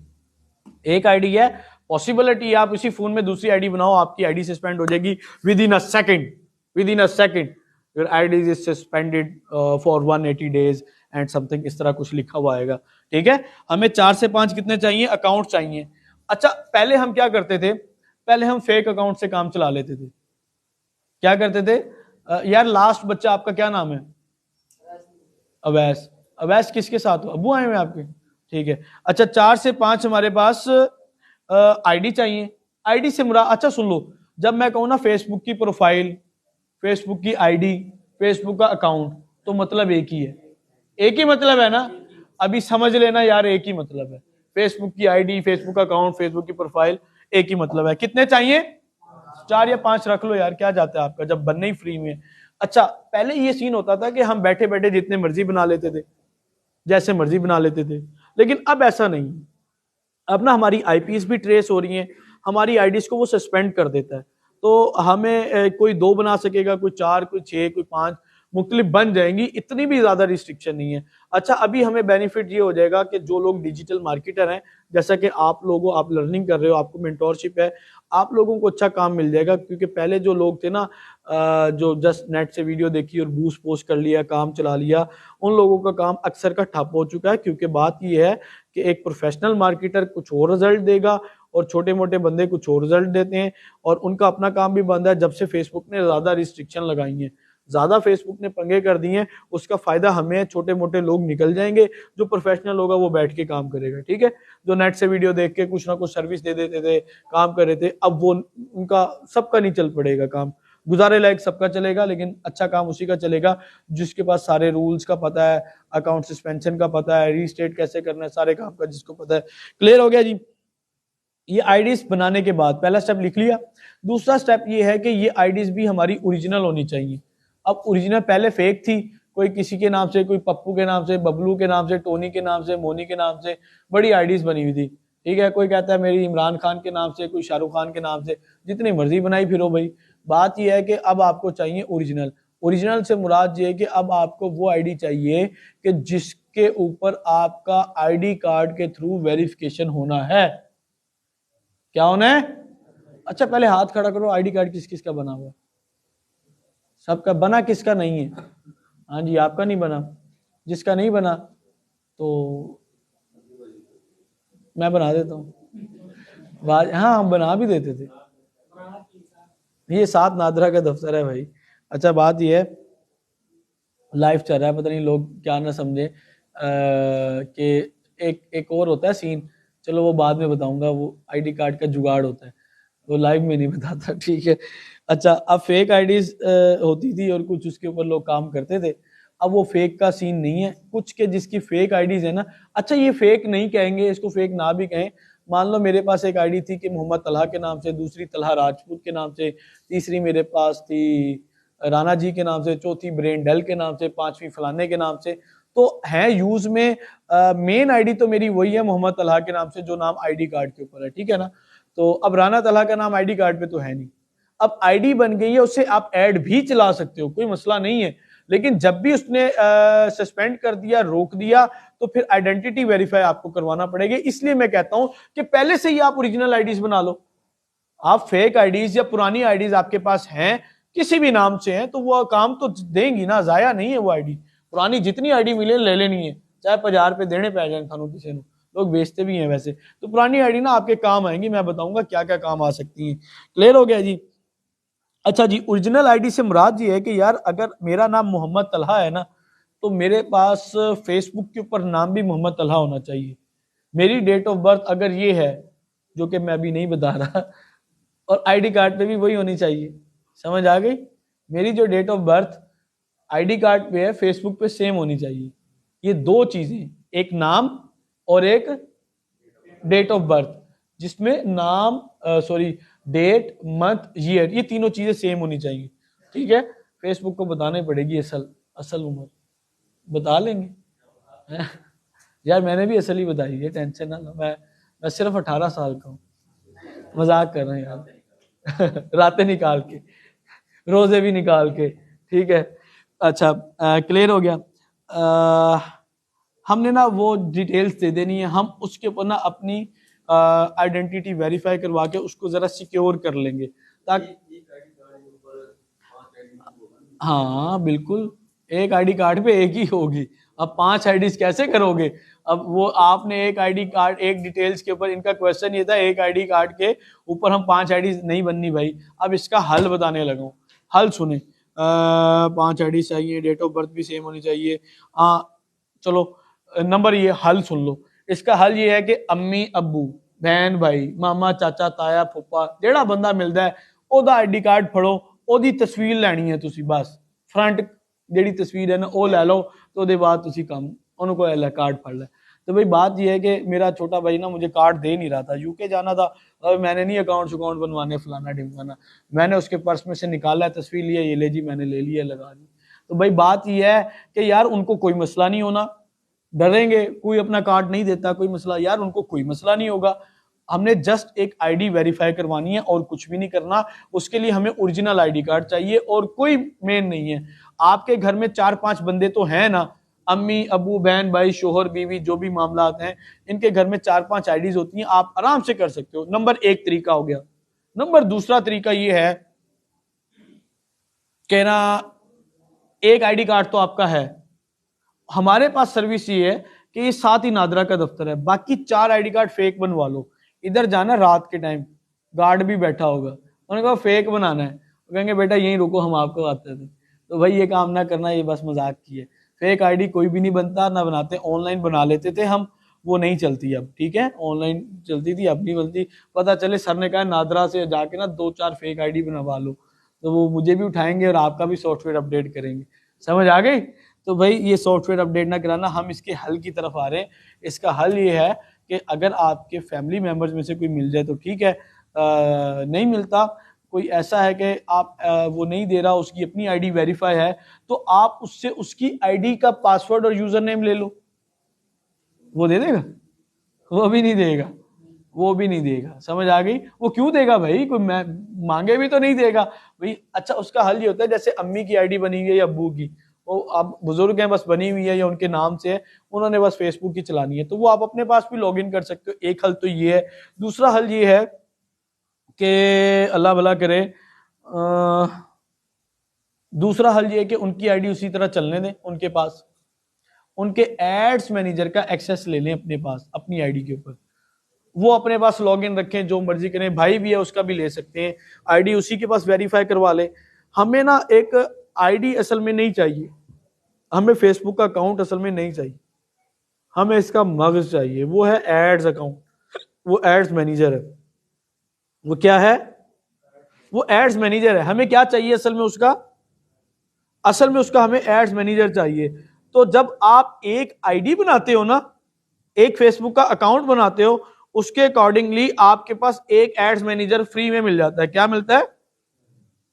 [SPEAKER 1] एक आईडी है, पॉसिबिलिटी आप इसी फोन में दूसरी आईडी बनाओ, आपकी आईडी सस्पेंड हो जाएगी with in a second. Your ID is suspended for 180 days and something, इस तरह कुछ लिखा हुआ आएगा। ठीक है, हमें 4 से 5 कितने चाहिए? अकाउंट चाहिए। अच्छा, पहले हम क्या करते थे? पहले हम फेक अकाउंट से काम चला लेते थे। क्या करते थे? यार लास्ट बच्चा आपका क्या नाम है? अवैस। अवैस किसके साथ हो? अबू आए हुए आपके? ठीक है। अच्छा, 4 से 5 हमारे पास आईडी चाहिए। आईडी से मुराद, अच्छा सुन लो, जब मैं कहूँ ना फेसबुक की प्रोफाइल, फेसबुक की आईडी, फेसबुक का अकाउंट, तो मतलब एक ही है। एक ही मतलब है ना? अभी समझ लेना यार, एक ही मतलब है। फेसबुक की आईडी, फेसबुक का अकाउंट, फेसबुक की प्रोफाइल, एक ही मतलब है। कितने चाहिए? 4 या 5 रख लो यार, क्या जाता है आपका, जब बनने ही फ्री में। अच्छा, पहले ये सीन होता था कि हम बैठे बैठे जितने मर्जी बना लेते थे, जैसे मर्जी बना लेते थे, लेकिन अब ऐसा नहीं। अब ना हमारी आईपीएस भी ट्रेस हो रही हैं, हमारी आईडीज को वो सस्पेंड कर देता है। तो हमें कोई 2 बना सकेगा, कोई 4, कोई 6, कोई 5 मुख्तलिफ बन जाएंगी, इतनी भी ज्यादा रिस्ट्रिक्शन नहीं है। अच्छा, अभी हमें बेनिफिट ये हो जाएगा कि जो लोग डिजिटल मार्केटर हैं, जैसा कि आप लोगों, आप लर्निंग कर रहे हो, आपको मेंटोरशिप है, आप लोगों को अच्छा काम मिल जाएगा। क्योंकि पहले जो लोग थे ना, जो जस्ट नेट से वीडियो देखी और बूस्ट पोस्ट कर लिया, काम चला लिया, उन लोगों का काम अक्सर का ठप हो चुका है। क्योंकि बात यह है कि एक प्रोफेशनल मार्केटर कुछ और रिजल्ट देगा, और छोटे मोटे बंदे कुछ और रिजल्ट देते हैं, और उनका अपना काम भी बंद है। जब से फेसबुक ने ज्यादा रिस्ट्रिक्शन लगाई हैं, ज्यादा फेसबुक ने पंगे कर दिए हैं, उसका फायदा हमें, छोटे मोटे लोग निकल जाएंगे। जो प्रोफेशनल होगा वो बैठ के काम करेगा। ठीक है, जो नेट से वीडियो देख के कुछ ना कुछ सर्विस दे देते थे, काम कर रहे थे, अब वो उनका सबका नहीं चल पड़ेगा काम। गुजारे लायक सबका चलेगा, लेकिन अच्छा काम उसी का चलेगा जिसके पास सारे रूल्स का पता है, अकाउंट सस्पेंशन का पता है, रीस्टेट कैसे करना है, सारे काम का जिसको पता है। क्लियर हो गया जी? ये आईडीज बनाने के बाद पहला स्टेप लिख लिया। दूसरा स्टेप ये है कि ये आईडीज भी हमारी ओरिजिनल होनी चाहिए। अब ओरिजिनल, पहले फेक थी, कोई किसी के नाम से, कोई पप्पू के नाम से, बबलू के नाम से, टोनी के नाम से, मोनी के नाम से बड़ी आईडीज बनी हुई थी। ठीक है, कोई कहता है मेरी इमरान खान के नाम से, कोई शाहरुख खान के नाम से, जितनी मर्जी बनाई फिरो भाई। बात यह है कि अब आपको चाहिए ओरिजिनल। ओरिजिनल से मुराद ये है कि अब आपको वो आईडी चाहिए कि जिसके ऊपर आपका आईडी कार्ड के थ्रू वेरिफिकेशन होना है। क्या होना है? अच्छा पहले हाथ खड़ा करो, आईडी कार्ड किस किस का बना हुआ? सबका बना, किसका नहीं है? हाँ जी, आपका नहीं बना। जिसका नहीं बना तो मैं बना देता हूँ। हाँ हम बना भी देते थे। ये 7 नादरा का दफ्तर है भाई। अच्छा बात ये है, लाइव चल रहा है, पता नहीं लोग क्या ना समझे कि एक और होता है सीन, चलो वो बाद में बताऊंगा। वो आईडी कार्ड का जुगाड़ होता है, वो लाइव में नहीं बताता। ठीक है। अच्छा अब फेक आईडीज होती थी और कुछ उसके ऊपर लोग काम करते थे। अब वो फेक का सीन नहीं है, कुछ के जिसकी फेक आईडीज है ना, अच्छा ये फेक नहीं कहेंगे, इसको फेक ना भी कहें। मान लो मेरे पास एक आईडी थी कि मोहम्मद तलहा के नाम से, दूसरी तलहा राजपूत के नाम से, तीसरी मेरे पास थी राणा जी के नाम से, चौथी ब्रेन डेल के नाम से, पांचवी फलाने के नाम से। तो है यूज में। मेन आईडी तो मेरी वही है मोहम्मद तलहा के नाम से, जो नाम आईडी कार्ड के ऊपर है। ठीक है ना। तो अब राना तलहा का नाम आईडी कार्ड पे तो है नहीं, अब आईडी बन गई है, उससे आप ऐड भी चला सकते हो, कोई मसला नहीं है। लेकिन जब भी उसने सस्पेंड कर दिया, रोक दिया, तो फिर आइडेंटिटी वेरीफाई आपको करवाना पड़ेगा। इसलिए मैं कहता हूं कि पहले से ही आप ओरिजिनल आईडीज बना लो। आप फेक आईडीज या पुरानी आईडीज आपके पास हैं, किसी भी नाम से हैं, तो वो काम तो देंगी ना, जाया नहीं है वो आईडी। पुरानी जितनी आईडी मिले ले लेनी है, चाहे 50 रुपए देने पै जाए थानों किसी को, लोग बेचते भी हैं वैसे। तो पुरानी आईडी ना आपके काम आएंगी, मैं बताऊंगा क्या क्या काम आ सकती हैं। क्लियर हो गया जी। अच्छा जी, ओरिजिनल आईडी से मुराद ये है कि यार अगर मेरा नाम मोहम्मद तलहा है ना, तो मेरे पास फेसबुक के ऊपर नाम भी मोहम्मद तलहा होना चाहिए। मेरी डेट ऑफ बर्थ अगर ये है, जो कि मैं अभी नहीं बता रहा, और आईडी कार्ड पे भी वही होनी चाहिए। समझ आ गई? मेरी जो date of birth ID card पे है, फेसबुक पे सेम होनी चाहिए। ये दो चीजें, एक नाम और एक डेट ऑफ बर्थ, जिसमें नाम सॉरी डेट, मंथ, ईयर, ये तीनों चीजें सेम होनी चाहिए। ठीक है। फेसबुक को बतानी पड़ेगी असल उम्र, बता लेंगे। यार मैंने भी असल ही बताई है, टेंशन ना लो। मैं सिर्फ 18 साल का हूँ, मजाक कर रहे हैं यार। रातें निकाल के, रोजे भी निकाल के। ठीक है। अच्छा क्लियर हो गया। हमने ना वो डिटेल्स दे देनी है, हम उसके ऊपर ना अपनी आइडेंटिटी वेरीफाई करवा के उसको जरा सिक्योर कर लेंगे, ताकि हाँ बिल्कुल, एक आईडी कार्ड पे एक ही होगी। अब 5 आईडीज कैसे करोगे? अब वो आपने एक आईडी कार्ड, एक डिटेल्स के ऊपर, इनका क्वेश्चन ये था एक आईडी कार्ड के ऊपर हम 5 आईडीज नहीं बननी भाई। अब इसका हल बताने लगा हूँ, हल सुने। 5 आईडी चाहिए, डेट ऑफ बर्थ भी सेम होनी चाहिए। चलो नंबर ये हल सुन लो। इसका हल ये है कि अम्मी अब्बू, बहन भाई, मामा चाचा ताया फुप्पा, जेड़ा बंदा मिलता है ओदा आईडी कार्ड फड़ो, ओदी तस्वीर लैनी है तुसी, बस फ्रंट जेड़ी तस्वीर है ना वो लै लो, तो ਉਹਦੇ बाद तुसी काम उन्होंने को ले कार्ड फड़ ले। तो भाई बात ये है कि मेरा छोटा भाई ना मुझे कार्ड दे नहीं रहा था, यूके जाना था, अब मैंने नहीं अकाउंट बनवाने फलाना ढिमकाना, मैंने उसके पर्स में से निकाला, तस्वीर लिया, ये ले जी, मैंने ले लिया, लगा दी। तो भाई बात ये है कि यार उनको कोई मसला नहीं होना, डरेंगे, कोई अपना कार्ड नहीं देता, कोई मसला, यार उनको कोई मसला नहीं होगा। हमने जस्ट एक आईडी वेरीफाई करवानी है और कुछ भी नहीं करना। उसके लिए हमें ओरिजिनल आईडी कार्ड चाहिए और कोई मेन नहीं है। आपके घर में 4-5 बंदे तो हैं ना, अम्मी अबू बहन भाई शोहर बीवी, जो भी मामला हैं, इनके घर में 4-5 आईडीज होती हैं, आप आराम से कर सकते हो। नंबर 1 तरीका हो गया। नंबर दूसरा तरीका ये है कि ना एक आईडी कार्ड तो आपका है, हमारे पास सर्विस ये है कि ये 7 ही नादरा का दफ्तर है, बाकी 4 आईडी कार्ड फेक बनवा लो। इधर जाना रात के टाइम, गार्ड भी बैठा होगा, उन्होंने कहा फेक बनाना है, वो कहेंगे बेटा यहीं रुको, हम आपको आते थे। तो भाई ये काम ना करना, ये बस मजाक की है। फेक आईडी कोई भी नहीं बनता, ना बनाते, ऑनलाइन बना लेते थे हम, वो नहीं चलती अब। ठीक है, ऑनलाइन चलती थी, अब नहीं बनती। पता चले सर ने कहा नादरा से जाके ना 2-4 फेक आईडी बनवा लो, तो वो मुझे भी उठाएंगे और आपका भी सॉफ्टवेयर अपडेट करेंगे। समझ आ गई? तो भाई ये सॉफ्टवेयर अपडेट ना कराना, हम इसके हल की तरफ आ रहे हैं। इसका हल ये है कि अगर आपके फैमिली मेंबर्स में से कोई मिल जाए तो ठीक है, नहीं मिलता कोई ऐसा है कि आप वो नहीं दे रहा, उसकी अपनी आईडी वेरीफाई है, तो आप उससे उसकी आईडी का पासवर्ड और यूजर नेम ले लो, वो दे देगा? वो भी नहीं देगा, वो भी नहीं देगा। समझ आ गई? वो क्यों देगा भाई? कोई मांगे भी तो नहीं देगा भाई। अच्छा, उसका हल ये होता है, जैसे अम्मी की आईडी बनी हुई है या अब्बू की, वो अब बुजुर्ग हैं, बस बनी हुई है या उनके नाम से है, उन्होंने बस फेसबुक की चलानी है, तो वो आप अपने पास भी लॉग इन कर सकते हो। एक हल तो ये है। दूसरा हल ये है कि अल्लाह भला करे, दूसरा हल ये है कि उनकी आईडी उसी तरह चलने दें, उनके पास उनके एड्स मैनेजर का एक्सेस ले लें अपने पास, अपनी आईडी के ऊपर, वो अपने पास लॉगिन रखें, जो मर्जी करें। भाई भी है उसका भी ले सकते हैं, आईडी उसी के पास वेरीफाई करवा ले। हमें ना एक आईडी असल में नहीं चाहिए, हमें फेसबुक का अकाउंट असल में नहीं चाहिए, हमें इसका मगज चाहिए, वो है एड्स अकाउंट, वो एड्स मैनेजर है। वो क्या है? वो एड्स मैनेजर है। हमें क्या चाहिए असल में उसका? असल में उसका हमें एड्स मैनेजर चाहिए। तो जब आप एक आईडी बनाते हो ना, एक फेसबुक का अकाउंट बनाते हो, उसके अकॉर्डिंगली आपके पास एक एड्स मैनेजर फ्री में मिल जाता है। क्या मिलता है?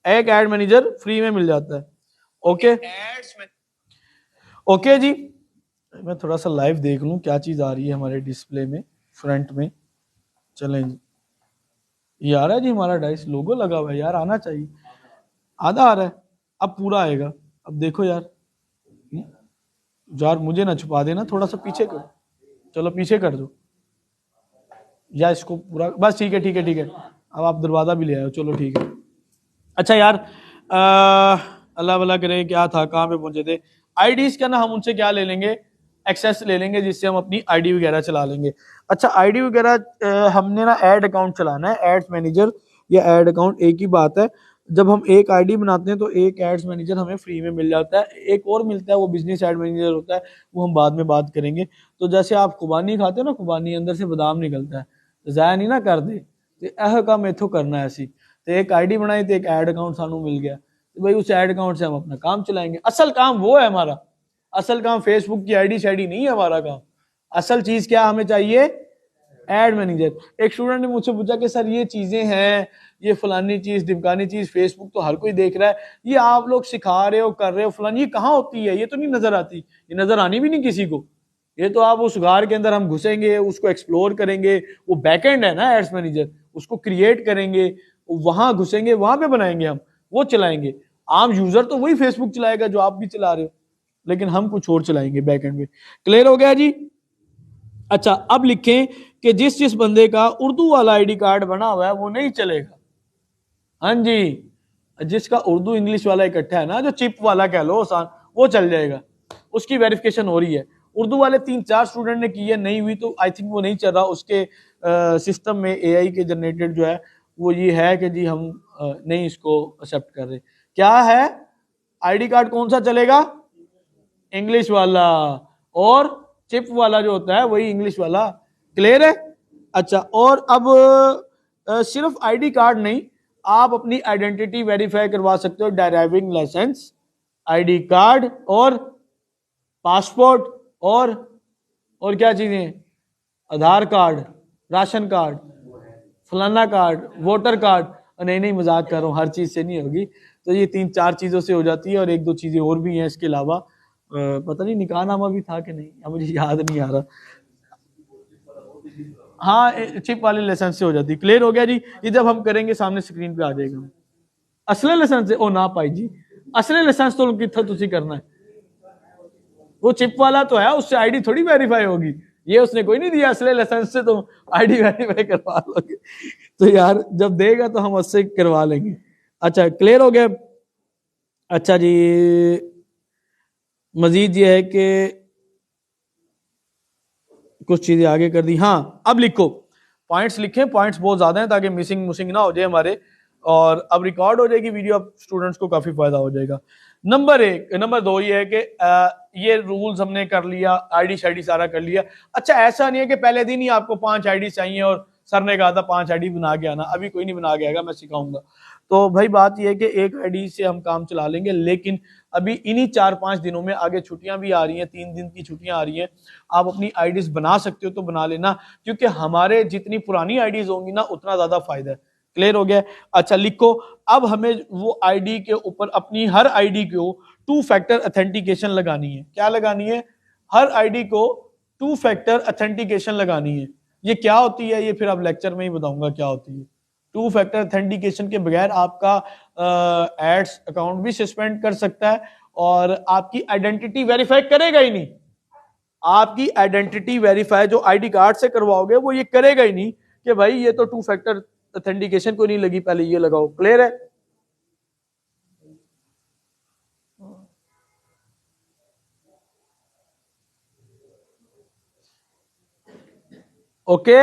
[SPEAKER 1] एक एड मैनेजर फ्री में मिल जाता है। ओके, ओके जी। मैं थोड़ा सा लाइव देख लूं क्या चीज आ रही है हमारे डिस्प्ले में, फ्रंट में। चलें जी, ये आ रहा है जी, हमारा डाइस लोगो लगा हुआ है यार, आना चाहिए। आधा आ रहा है, अब पूरा आएगा। अब देखो यार, यार मुझे ना छुपा देना, थोड़ा सा पीछे कर, चलो पीछे कर दो, या इसको पूरा, बस ठीक है ठीक है ठीक है। अब आप दरवाजा भी ले आए हो, चलो ठीक है। अच्छा यार, अल्लाह भला करे, क्या था, कहाँ पे पहुंचे थे? आईडीज का ना हम उनसे क्या ले लेंगे? एक्सेस ले लेंगे, जिससे हम अपनी आईडी वगैरह चला लेंगे। अच्छा, आईडी वगैरह हमने ना ऐड अकाउंट चलाना है, एड्स मैनेजर या ऐड अकाउंट एक ही बात है। जब हम एक आईडी बनाते हैं तो एक एड्स मैनेजर हमें फ्री में मिल जाता है, एक और मिलता है, वो बिजनेस एड मैनेजर होता है, वो हम बाद में बात करेंगे। तो जैसे आप खुबानी खाते हो ना, खुबानी अंदर से बादाम निकलता है, तो ज़ाया नहीं ना कर दे, तो यह काम इथों करना है ऐसी। तो एक आईडी बनाई तो एक ऐड अकाउंट सानू मिल गया, तो भाई उस ऐड अकाउंट से हम अपना काम चलाएंगे। असल काम वो है हमारा, असल काम फेसबुक की आईडी शाईडी नहीं है हमारा काम। असल चीज क्या हमें चाहिए? Add manager. एक स्टूडेंट ने मुझसे पूछा कि सर ये चीजें हैं, ये फलानी चीज ढिमकानी चीज, फेसबुक तो हर कोई देख रहा है, ये आप लोग सिखा रहे हो, कर रहे हो फलानी, ये कहाँ होती है? ये तो नहीं नजर आती, ये नजर आनी भी नहीं किसी को। ये तो आप उस घर के अंदर हम घुसेंगे, उसको एक्सप्लोर करेंगे, वो बैकएंड है ना एड्स मैनेजर, उसको क्रिएट करेंगे, वहां घुसेंगे, वहां पे बनाएंगे हम, वो चलाएंगे। आम यूजर तो वही फेसबुक चलाएगा जो आप भी चला रहे हो, लेकिन हम कुछ और चलाएंगे बैकएंड में। क्लियर हो गया जी? अच्छा, अब लिखें कि जिस जिस बंदे का उर्दू वाला आईडी कार्ड बना हुआ है वो नहीं चलेगा। हाँ जी, जिसका उर्दू इंग्लिश वाला इकट्ठा है ना, जो चिप वाला कह लो आसान, वो चल जाएगा, उसकी वेरिफिकेशन हो रही है। उर्दू वाले 3-4 स्टूडेंट ने की है, नहीं हुई तो आई थिंक वो नहीं चल रहा, उसके सिस्टम में एआई के जनरेटेड जो है वो ये है कि जी हम नहीं इसको एक्सेप्ट कर रहे। क्या है? आईडी कार्ड कौन सा चलेगा? इंग्लिश वाला, और चिप वाला जो होता है वही इंग्लिश वाला। क्लियर है? अच्छा, और अब सिर्फ आईडी कार्ड नहीं, आप अपनी आइडेंटिटी वेरीफाई करवा सकते हो, ड्राइविंग लाइसेंस, आईडी कार्ड और पासपोर्ट और क्या चीजें? आधार कार्ड, राशन कार्ड, फलाना कार्ड, वोटर कार्ड। नहीं नहीं, मजाक कर रहा हूँ, हर चीज से नहीं होगी। तो ये 3-4 चीजों से हो जाती है, और 1-2 चीजें और भी हैं इसके अलावा। पता नहीं निकाहनामा भी था कि नहीं, अब मुझे याद नहीं आ रहा। हाँ, चिप वाले लाइसेंस से हो जाती। क्लियर हो गया जी? ये जब हम करेंगे सामने स्क्रीन पे आ जाएगा। असले लाइसेंस से ओ ना पाई जी, असले लाइसेंस तो कितना तुसी करना है, वो चिप वाला तो है, उससे आईडी थोड़ी वेरीफाई होगी, ये उसने कोई नहीं दिया, असले लाइसेंस से तुम आईडी वेरीफाई करवा लोगे। तो यार जब देगा तो हम उससे करवा लेंगे। अच्छा, क्लियर हो गया? अच्छा जी, मजीद ये है कि कुछ चीजें आगे कर दी। हाँ, अब लिखो, पॉइंट्स लिखें, पॉइंट्स बहुत ज्यादा हैं ताकि मिसिंग मुसिंग ना हो जाए हमारे, और अब रिकॉर्ड हो जाएगी वीडियो, अब स्टूडेंट्स को काफी फायदा हो जाएगा। नंबर 2 ये है कि ये रूल्स हमने कर लिया, आईडी शाईडी सारा कर लिया। अच्छा, ऐसा नहीं है कि पहले दिन ही आपको 5 आईडी चाहिए और सर ने कहा था 5 आईडी बना के आना, अभी कोई नहीं बना के आएगा, मैं सिखाऊंगा। तो भाई बात यह है कि एक आईडी से हम काम चला लेंगे, लेकिन अभी इन्हीं 4-5 दिनों में, आगे छुट्टियां भी आ रही हैं, 3 दिन की छुट्टियां आ रही हैं, आप अपनी आईडीज बना सकते हो तो बना लेना, क्योंकि हमारे जितनी पुरानी आईडीज होंगी ना उतना ज्यादा फायदा है। क्लियर हो गया? अच्छा लिखो, अब हमें वो आईडी के ऊपर अपनी हर आईडी को 2 फैक्टर ऑथेंटिकेशन लगानी है। क्या लगानी है? हर आईडी को 2 फैक्टर ऑथेंटिकेशन लगानी है। ये क्या होती है? ये फिर आप लेक्चर में ही बताऊंगा क्या होती है। 2 फैक्टर ऑथेंटिकेशन के बगैर आपका एड्स अकाउंट भी सस्पेंड कर सकता है और आपकी आइडेंटिटी वेरीफाई करेगा ही नहीं। आपकी आइडेंटिटी वेरीफाई जो आईडी कार्ड से करवाओगे वो ये करेगा ही नहीं कि भाई ये तो 2 फैक्टर ऑथेंटिकेशन को नहीं लगी, पहले ये लगाओ। क्लियर है? ओके।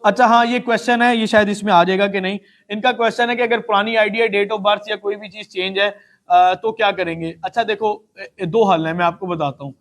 [SPEAKER 1] अच्छा हाँ, ये क्वेश्चन है, ये शायद इसमें आ जाएगा कि नहीं। इनका क्वेश्चन है कि अगर पुरानी आईडी है, डेट ऑफ बर्थ या कोई भी चीज चेंज है तो क्या करेंगे। अच्छा देखो, 2 हल है, मैं आपको बताता हूँ।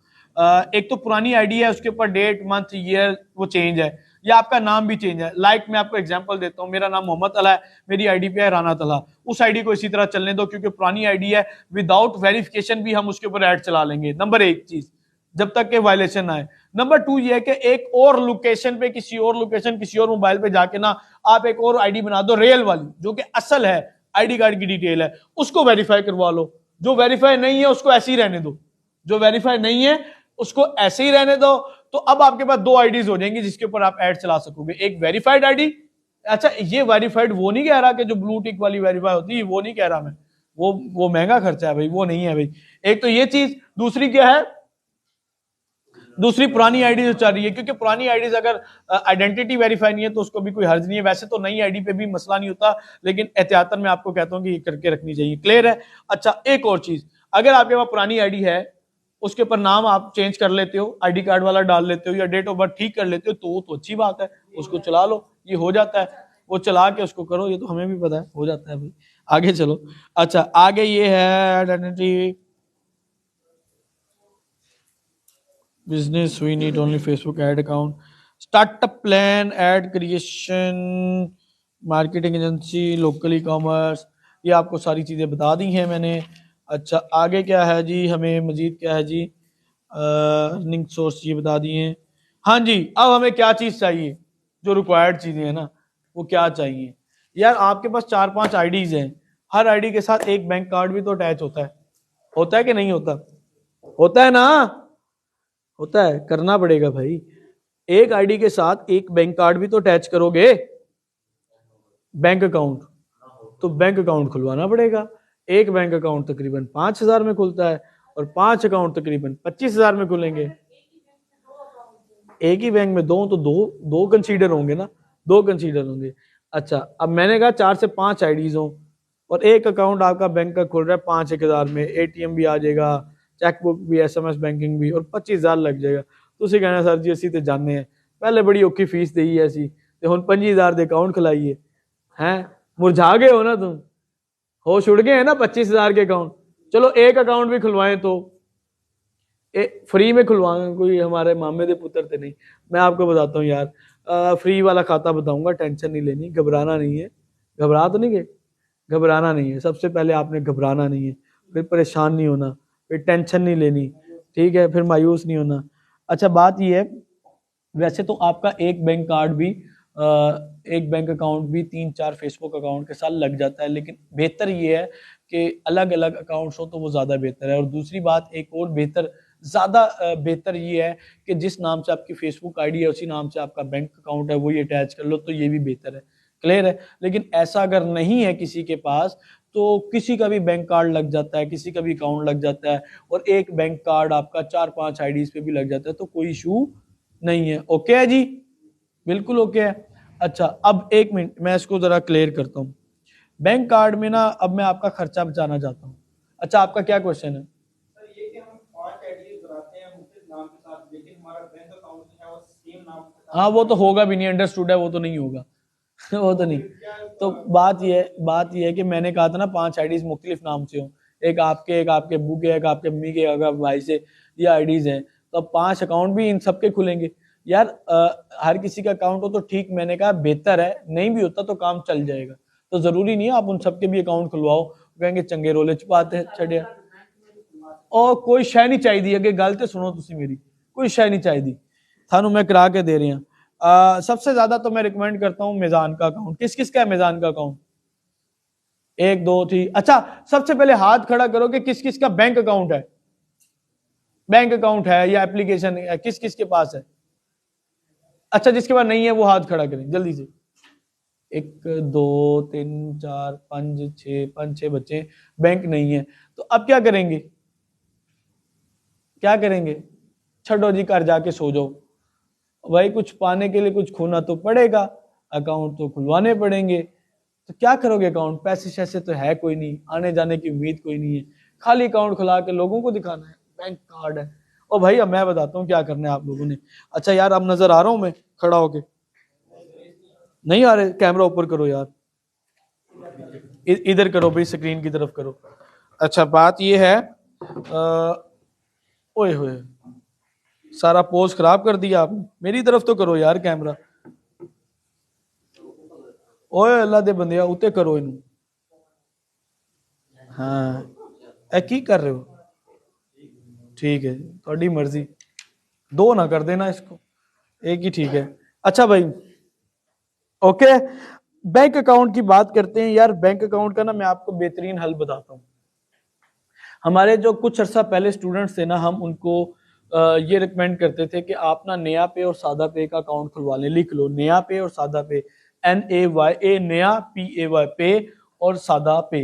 [SPEAKER 1] एक तो पुरानी आईडी है, उसके ऊपर डेट मंथ ईयर वो चेंज है, या आपका नाम भी चेंज है। लाइक मैं आपको एग्जांपल देता हूँ, मेरा नाम मोहम्मद अला है, मेरी आईडी पे है राना तला। उस आईडी को इसी तरह चलने दो क्योंकि पुरानी आईडी है, विदाउट वेरिफिकेशन भी हम उसके ऊपर ऐड चला लेंगे। नंबर 1 चीज, जब तक के वायलेशन आए। नंबर 2 ये है कि एक और लोकेशन पे, किसी और लोकेशन, किसी और मोबाइल पे जाके ना आप एक और आईडी बना दो रियल वाली, जो कि असल है, आईडी कार्ड की डिटेल है, उसको वेरीफाई करवा लो। जो वेरीफाई नहीं है उसको ऐसे ही रहने दो, जो वेरीफाई नहीं है उसको ऐसे ही रहने दो। तो अब आपके पास 2 आईडीज हो जाएंगी जिसके ऊपर आप ऐड चला सकोगे। एक वेरीफाइड आईडी, अच्छा ये वेरीफाइड वो नहीं कह रहा कि जो ब्लू टिक वाली वेरीफाई होती है, वो नहीं कह रहा मैं, वो महंगा खर्चा है भाई, वो नहीं है भाई। एक तो ये चीज, दूसरी क्या है, दूसरी पुरानी आईडी जो चल रही है, क्योंकि पुरानी आईडीज अगर आइडेंटिटी वेरीफाई नहीं है तो उसको भी कोई हर्ज नहीं है। वैसे तो नई आईडी पे भी मसला नहीं होता, लेकिन एहतियातन मैं आपको कहता हूं कि ये करके रखनी चाहिए। क्लियर है? अच्छा एक और चीज, अगर आपके पास पुरानी आईडी है, उसके ऊपर नाम आप चेंज कर लेते हो, आईडी कार्ड वाला डाल लेते हो, या डेट ऑफ बर्थ ठीक कर लेते हो, तो अच्छी बात है, उसको चला लो, ये हो जाता है। वो चला के उसको करो, ये तो हमें भी पता है, हो जाता है भाई। आगे चलो। अच्छा आगे ये है identity business, we need only Facebook ad account, startup plan, ad creation, marketing agency, local e commerce, ये आपको सारी चीज़ें बता दी हैं मैंने। अच्छा आगे क्या है जी, हमें मजीद क्या है जी, अर्निंग सोर्स ये बता दिए हैं। हाँ जी, अब हमें क्या चीज़ चाहिए, जो रिक्वायर्ड चीज़ें हैं ना, वो क्या चाहिए। यार आपके पास 4-5 आईडीज हैं, हर आईडी के साथ एक बैंक कार्ड भी तो अटैच होता है कि नहीं होता? होता है ना, होता है, करना पड़ेगा भाई। एक आईडी के साथ एक बैंक कार्ड भी तो अटैच करोगे, बैंक अकाउंट, तो बैंक अकाउंट खुलवाना पड़ेगा। एक बैंक अकाउंट तकरीबन 5,000 में खुलता है और 5 अकाउंट तकरीबन 25,000 में खुलेंगे। एक ही बैंक में दो, तो दो कंसीडर होंगे ना, 2 कंसीडर होंगे। अच्छा अब मैंने कहा 4 से 5 आईडीज हो और एक अकाउंट आपका बैंक का खुल रहा है 5,000 में, एटीएम भी आ जाएगा, चेकबुक भी, एसएमएस बैंकिंग भी, और 25,000 लग जाएगा। तुसी कहना सर जी ਅਸੀਂ ਤੇ ਜਾਣਦੇ ਆ पहले बड़ी औखी फीस देई है ਅਸੀਂ ਤੇ ਹੁਣ 25,000 ਦੇ अकाउंट ਖੁਲਾਈਏ हैं, मुरझा गए हो ना तुम, होश उड़ गए हैं ना 25,000 के अकाउंट। चलो एक अकाउंट भी खुलवाएं तो फ्री में खुलवाएं, कोई हमारे मामे दे पुत्र थे नहीं। मैं आपको बताता हूँ यार, फ्री वाला खाता बताऊंगा, टेंशन नहीं लेनी, घबराना नहीं है। घबरा तो नहीं गए? घबराना नहीं है, सबसे पहले आपने घबराना नहीं है, फिर परेशान नहीं होना, फिर टेंशन नहीं लेनी, ठीक है, फिर मायूस नहीं होना। अच्छा बात यह है, वैसे तो आपका एक बैंक कार्ड भी, एक बैंक अकाउंट भी 3-4 फेसबुक अकाउंट के साथ लग जाता है, लेकिन बेहतर ये है कि अलग अलग अकाउंट्स हो तो वो ज़्यादा बेहतर है। और दूसरी बात एक और बेहतर, ज़्यादा बेहतर ये है कि जिस नाम से आपकी फेसबुक आईडी है उसी नाम से आपका बैंक अकाउंट है, वही अटैच कर लो, तो ये भी बेहतर है। क्लियर है? लेकिन ऐसा अगर नहीं है किसी के पास, तो किसी का भी बैंक कार्ड लग जाता है, किसी का भी अकाउंट लग जाता है, और एक बैंक कार्ड आपका 4-5 आईडीज पे भी लग जाता है, तो कोई इशू नहीं है। ओके है जी, बिल्कुल ओके है। अच्छा अब एक मिनट मैं इसको जरा क्लियर करता हूँ। बैंक कार्ड में ना अब मैं आपका खर्चा बचाना चाहता हूँ। अच्छा आपका क्या क्वेश्चन है?
[SPEAKER 2] सर ये कि हम 5 आईडीज बनाते हैं मुख्तलिफ नाम के साथ, लेकिन हमारा बैंक अकाउंट जो है वो सेम नाम के साथ।
[SPEAKER 1] हाँ वो तो होगा भी नहीं, अंडरस्टूड है, वो तो नहीं होगा वो तो नहीं। तो बात ये है कि मैंने कहा था ना 5 आईडीज मुख्तलिफ नाम से हो, एक आपके अब्बू के, एक आपके अम्मी के, एक भाई से, ये आईडीज हैं, तो अब 5 अकाउंट भी इन सबके खुलेंगे। यार हर किसी का अकाउंट हो तो ठीक, मैंने कहा बेहतर है, नहीं भी होता तो काम चल जाएगा, तो जरूरी नहीं है आप उन सबके भी अकाउंट खुलवाओ, कहेंगे चंगे रोले छुपाते छड़िया। और कोई शय नहीं चाहिए, अगे गल तो सुनो तुसी मेरी, कोई शय नहीं चाहिए। थानू मैं करा के दे रही हूँ। सबसे ज्यादा तो मैं रिकमेंड करता हूँ मिजान का अकाउंट। किस किस का है मिजान का अकाउंट? एक दो थी। अच्छा, सबसे पहले हाथ खड़ा करो कि किस किस का बैंक अकाउंट है, बैंक अकाउंट है या एप्लीकेशन है, किस किस के पास है? अच्छा, जिसके पास नहीं है वो हाथ खड़ा करें जल्दी से। एक दो तीन चार पांच छह बच्चे बैंक नहीं है, तो अब क्या करेंगे? क्या करेंगे? छठो जी घर जाके सो जाओ भाई, कुछ पाने के लिए कुछ खोना तो पड़ेगा, अकाउंट तो खुलवाने पड़ेंगे। तो क्या करोगे? अकाउंट पैसे शैसे तो है कोई नहीं, आने जाने की उम्मीद कोई नहीं है, खाली अकाउंट खुला के लोगों को दिखाना है बैंक कार्ड है। और भाई अब मैं बताता हूँ क्या करना है आप लोगों ने। अच्छा यार, अब नजर आ रहा हूं मैं खड़ा होके? नहीं आ रहे? कैमरा ऊपर करो यार, इधर करो भाई, स्क्रीन की तरफ करो। अच्छा, बात ये है, ओए होए, सारा पोज खराब कर दिया आपने। मेरी तरफ तो करो यार कैमरा। ओए अल्लाह दे बंदिया, उते करो इनू। हाँ, ए की कर रहे हो? ठीक है, थोड़ी मर्जी, दो ना कर देना इसको, एक ही ठीक है। अच्छा भाई, ओके, बैंक अकाउंट की बात करते हैं यार। बैंक अकाउंट का ना मैं आपको बेहतरीन हल बताता हूँ। हमारे जो कुछ अर्सा पहले स्टूडेंट्स थे ना, हम उनको ये रिकमेंड करते थे कि आप ना नया पे और सादा पे का अकाउंट खुलवा लें। लिख लो, नया पे और सादा पे, NAYA, नया PAY, पे और सादा पे,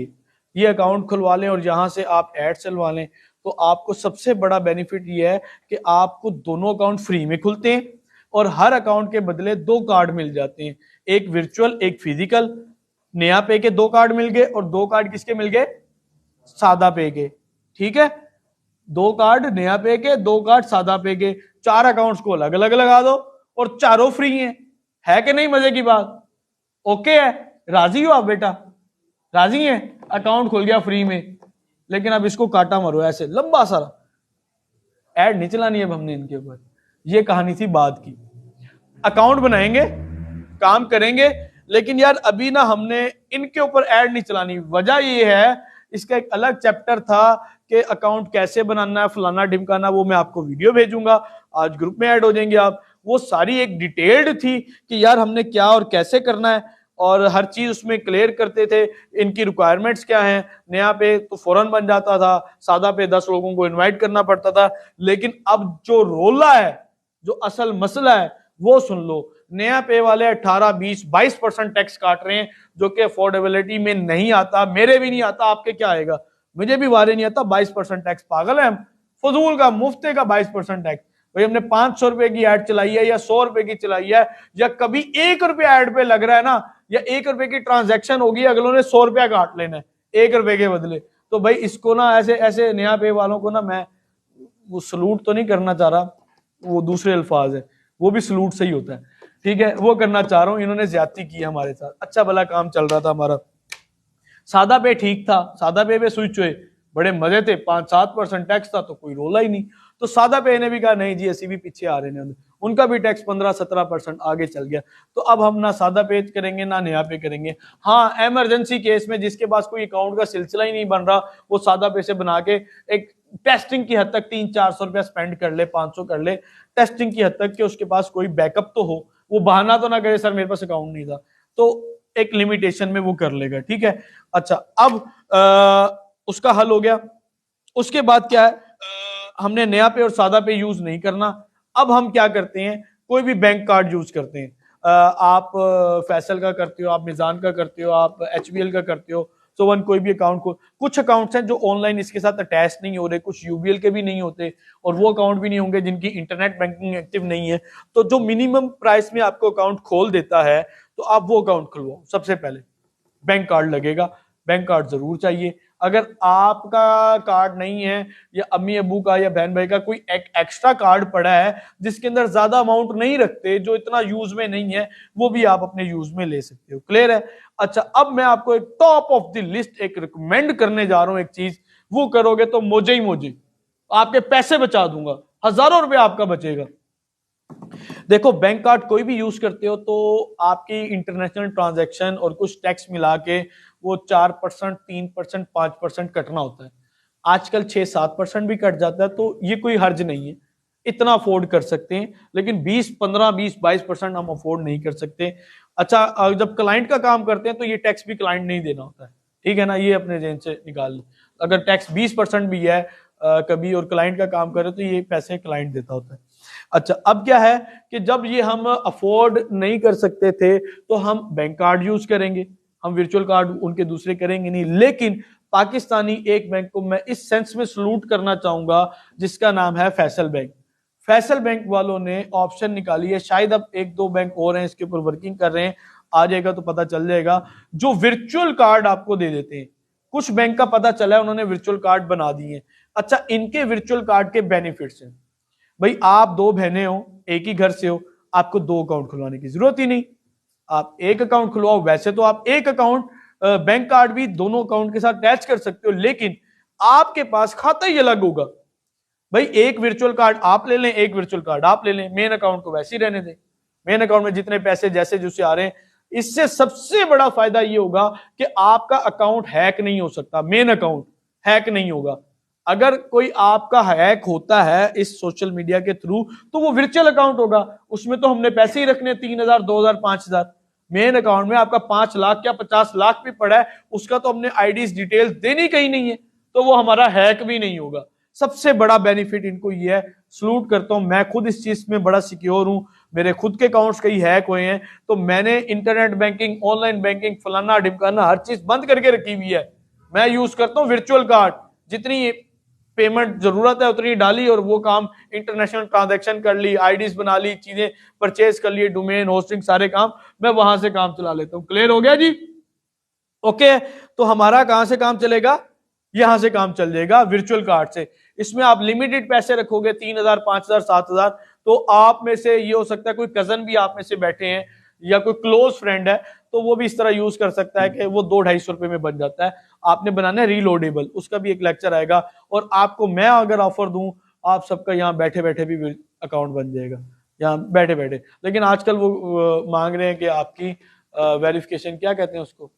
[SPEAKER 1] ये अकाउंट खुलवा लें और यहाँ से आप ऐड चलवा लें। तो आपको सबसे बड़ा बेनिफिट ये है कि आपको दोनों अकाउंट फ्री में खुलते हैं और हर अकाउंट के बदले दो कार्ड मिल जाते हैं, एक वर्चुअल एक फिजिकल। नया पे के दो कार्ड मिल गए और दो कार्ड किसके मिल गए? सादा पे के। ठीक है, दो कार्ड नया पे के, दो कार्ड सादा पे के, चार अकाउंट्स को अलग अलग लगा दो और चारों फ्री हैं। है कि नहीं मजे की बात? ओके है? राजी हो आप बेटा? राजी हैं? अकाउंट खुल गया फ्री में, लेकिन अब इसको काटा मारो ऐसे लंबा सारा, ऐड नहीं चलानी अब हमने इनके ऊपर। ये कहानी थी बाद की। अकाउंट बनाएंगे, काम करेंगे, लेकिन यार अभी ना हमने इनके ऊपर ऐड नहीं चलानी। वजह ये है, इसका एक अलग चैप्टर था कि अकाउंट कैसे बनाना है, फलाना ढिमकाना, वो मैं आपको वीडियो भेजूंगा, आज ग्रुप में ऐड हो जाएंगे आप। वो सारी एक डिटेल्ड थी कि यार हमने क्या और कैसे करना है, और हर चीज उसमें क्लियर करते थे, इनकी रिक्वायरमेंट्स क्या हैं। नया पे तो फौरन बन जाता था, सादा पे 10 लोगों को इनवाइट करना पड़ता था। लेकिन अब जो रोला है, जो असल मसला है, वो सुन लो। नया पे वाले 18, 20, 22% टैक्स काट रहे हैं, जो कि अफोर्डेबिलिटी में नहीं आता। मेरे भी नहीं आता, आपके क्या आएगा? मुझे भी वारे नहीं आता। 22% टैक्स, पागल है हम? फजूल का, मुफ्ते का 22% टैक्स। भाई हमने 500 रुपए की ऐड चलाई है या 100 रुपए की चलाई है, या कभी 1 रुपया ऐड पे लग रहा है ना, या 1 रुपए की ट्रांजेक्शन होगी, अगलों ने 100 रुपया काट लेना है 1 रुपए के बदले। तो भाई इसको ना ऐसे ऐसे नया पे वालों को ना मैं वो सलूट तो नहीं करना चाह रहा, वो दूसरे अल्फाज है, वो भी सलूट से ही होता है, ठीक है, वो करना चाह रहा हूं। इन्होंने ज्यादती की हमारे साथ, अच्छा भला काम चल रहा था हमारा। सादा पे ठीक था, सादा पे स्विच हुए, बड़े मजे थे, 5-7% टैक्स था तो कोई रोला ही नहीं। तो सादा पे ने भी कहा नहीं जी ऐसी भी पीछे आ रहे हैं, उनका भी टैक्स 15-17% आगे चल गया। तो अब हम ना सादा पे करेंगे ना नया पे करेंगे। हाँ, इमरजेंसी केस में जिसके पास कोई अकाउंट का सिलसिला ही नहीं बन रहा, वो सादा पे से बना के एक टेस्टिंग की हद तक 300-400 रुपया स्पेंड कर ले, 500 कर ले, टेस्टिंग की हद तक कि उसके पास कोई बैकअप तो हो, वो बहाना तो ना करे सर मेरे पास अकाउंट नहीं था, तो एक लिमिटेशन में वो कर लेगा। ठीक है, अच्छा, अब उसका हल हो गया। उसके बाद क्या है, हमने नया पे और सादा पे यूज नहीं करना। अब हम क्या करते हैं, कोई भी बैंक कार्ड यूज करते हैं। आप फैसल का करते हो, आप मिजान का करते हो, आप HBL का करते हो, सो वन कोई भी अकाउंट को। कुछ अकाउंट्स हैं जो ऑनलाइन इसके साथ अटैच नहीं हो रहे, कुछ UBL के भी नहीं होते, और वो अकाउंट भी नहीं होंगे जिनकी इंटरनेट बैंकिंग एक्टिव नहीं है। तो जो मिनिमम प्राइस में आपको अकाउंट खोल देता है, तो आप वो अकाउंट खुलवाओ। सबसे पहले बैंक कार्ड लगेगा, बैंक कार्ड जरूर चाहिए। अगर आपका कार्ड नहीं है, या अम्मी अबू का या बहन भाई का कोई एक्स्ट्रा कार्ड पड़ा है जिसके अंदर ज्यादा अमाउंट नहीं रखते, जो इतना यूज में नहीं है, वो भी आप अपने यूज में ले सकते हो। क्लियर है? अच्छा, अब मैं आपको एक टॉप ऑफ द लिस्ट एक रिकमेंड करने जा रहा हूं, एक चीज, वो करोगे तो मोजे ही मोजे, आपके पैसे बचा दूंगा, हजारों रुपए आपका बचेगा। देखो, बैंक कार्ड कोई भी यूज करते हो तो आपकी इंटरनेशनल ट्रांजैक्शन और कुछ टैक्स मिला के वो 4%, 3%, 5% कटना होता है। आजकल 6-7% भी कट जाता है, तो ये कोई हर्ज नहीं है। इतना अफोर्ड कर सकते हैं, लेकिन 20, 15, 20, 22% हम अफोर्ड नहीं कर सकते। अच्छा, जब क्लाइंट का काम करते हैं तो ये टैक्स भी क्लाइंट नहीं देना होता है, ठीक है ना, ये अपने जेब से निकाल लो। अगर टैक्स 20% भी है कभी और क्लाइंट का काम करे तो ये पैसे क्लाइंट देता होता है। अच्छा, अब क्या है कि जब ये हम अफोर्ड नहीं कर सकते थे तो हम बैंक कार्ड यूज करेंगे, हम वर्चुअल कार्ड उनके दूसरे करेंगे नहीं। लेकिन पाकिस्तानी एक बैंक को मैं इस सेंस में सलूट करना चाहूंगा जिसका नाम है फैसल बैंक। फैसल बैंक वालों ने ऑप्शन निकाली है, शायद अब एक दो बैंक और हैं इसके ऊपर वर्किंग कर रहे हैं, आ जाएगा तो पता चल जाएगा, जो वर्चुअल कार्ड आपको दे देते हैं। कुछ बैंक का पता चला है उन्होंने वर्चुअल कार्ड बना दिए। अच्छा, इनके वर्चुअल कार्ड के बेनिफिट्स हैं, भाई आप दो बहनें हो, एक ही घर से हो, आपको दो अकाउंट खुलवाने की जरूरत ही नहीं, आप एक अकाउंट खुलवाओ। वैसे तो आप एक अकाउंट बैंक कार्ड भी दोनों अकाउंट के साथ अटैच कर सकते हो, लेकिन आपके पास खाता ही अलग होगा। भाई एक वर्चुअल कार्ड आप ले लें, एक वर्चुअल कार्ड आप ले लें, मेन अकाउंट को वैसे ही रहने दें, मेन अकाउंट में जितने पैसे जैसे जैसे आ रहे हैं। इससे सबसे बड़ा फायदा ये होगा कि आपका अकाउंट हैक नहीं हो सकता, मेन अकाउंट हैक नहीं होगा। अगर कोई आपका हैक होता है इस सोशल मीडिया के थ्रू तो वो वर्चुअल अकाउंट होगा, उसमें तो हमने पैसे ही रखने 3,000, 2,000, 5,000। मेन अकाउंट में आपका 5 लाख या 50 लाख भी पड़ा है, उसका तो हमने आईडीज डिटेल्स देनी कहीं नहीं है, तो वो हमारा हैक भी नहीं होगा। सबसे बड़ा बेनिफिट इनको ये है, सलूट करता हूं, मैं खुद इस चीज में बड़ा सिक्योर हूं, मेरे खुद के अकाउंट्स कई हैक हुए हैं, तो मैंने इंटरनेट बैंकिंग, ऑनलाइन बैंकिंग, फलाना ढिमकाना हर चीज बंद करके रखी हुई है। मैं यूज करता हूं वर्चुअल कार्ड, जितनी पेमेंट जरूरत है उतनी डाली और वो काम इंटरनेशनल ट्रांजैक्शन कर ली, आईडीज बना ली, चीजें परचेज कर लिए, डोमेन होस्टिंग सारे काम मैं वहां से काम चला लेता हूं। क्लियर हो गया जी? ओके, तो हमारा कहां से काम चलेगा? यहां से काम चल जाएगा वर्चुअल कार्ड से। इसमें आप लिमिटेड पैसे रखोगे 3,000, 5,000, 7,000, तो आप में से ये हो सकता है कोई कजन भी आप में से बैठे हैं या कोई क्लोज फ्रेंड है, तो वो भी इस तरह यूज कर सकता है कि वो 200-250 रुपए में बन जाता है। आपने बनाना है रीलोडेबल, उसका भी एक लेक्चर आएगा, और आपको मैं अगर ऑफर दूं, आप सबका यहाँ बैठे बैठे भी अकाउंट बन जाएगा, यहाँ बैठे बैठे। लेकिन आजकल वो मांग रहे हैं कि आपकी वेरिफिकेशन, क्या कहते हैं उसको,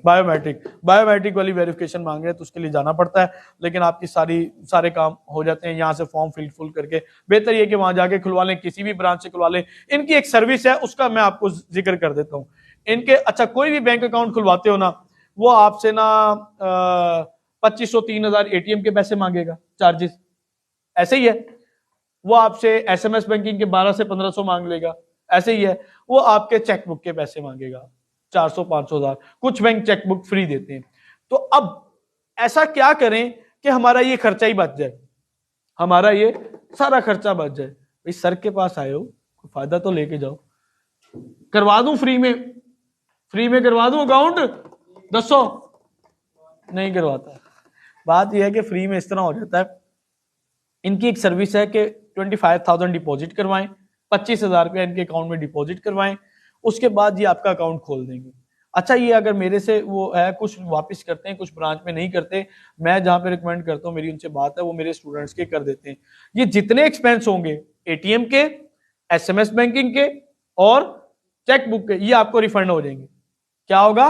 [SPEAKER 1] बायोमेट्रिक वाली वेरिफिकेशन मांग रहे हैं, तो उसके लिए जाना पड़ता है। लेकिन आपकी सारे काम हो जाते हैं यहाँ से फॉर्म फुल करके। बेहतर ये कि वहां जाके खुलवा लें, किसी भी ब्रांच से खुलवा लें। इनकी एक सर्विस है, उसका मैं आपको जिक्र कर देता हूँ इनके। अच्छा, कोई भी बैंक अकाउंट खुलवाते हो ना, वो आपसे ना 2,500, 3,000 एटीएम के पैसे मांगेगा, चार्जेस ऐसे ही है। वो आपसे एसएमएस बैंकिंग के 12 से 1,500 मांग लेगा, ऐसे ही है। वो आपके चेकबुक के पैसे मांगेगा 400, 500, 1,000। कुछ बैंक चेकबुक फ्री देते हैं। तो अब ऐसा क्या करें कि हमारा ये खर्चा ही बच जाए, हमारा ये सारा खर्चा बच जाए। भाई सर के पास आए हो, फायदा तो लेके जाओ। करवा दूं फ्री में करवा दूं अकाउंट? दसो नहीं करवाता। बात यह है कि फ्री में इस तरह हो जाता है, इनकी एक सर्विस है कि 25,000 डिपॉजिट करवाएं, 25,000 रुपया इनके अकाउंट में डिपॉजिट करवाएं, उसके बाद ये आपका अकाउंट खोल देंगे। अच्छा, ये अगर मेरे से वो है, कुछ वापस करते हैं, कुछ ब्रांच में नहीं करते, मैं जहां पे रिकमेंड करता हूं, मेरी उनसे बात है, वो मेरे स्टूडेंट्स के कर देते हैं। ये जितने एक्सपेंस होंगे एटीएम के, एसएमएस बैंकिंग के और चेकबुक के, ये आपको रिफंड हो जाएंगे। क्या होगा?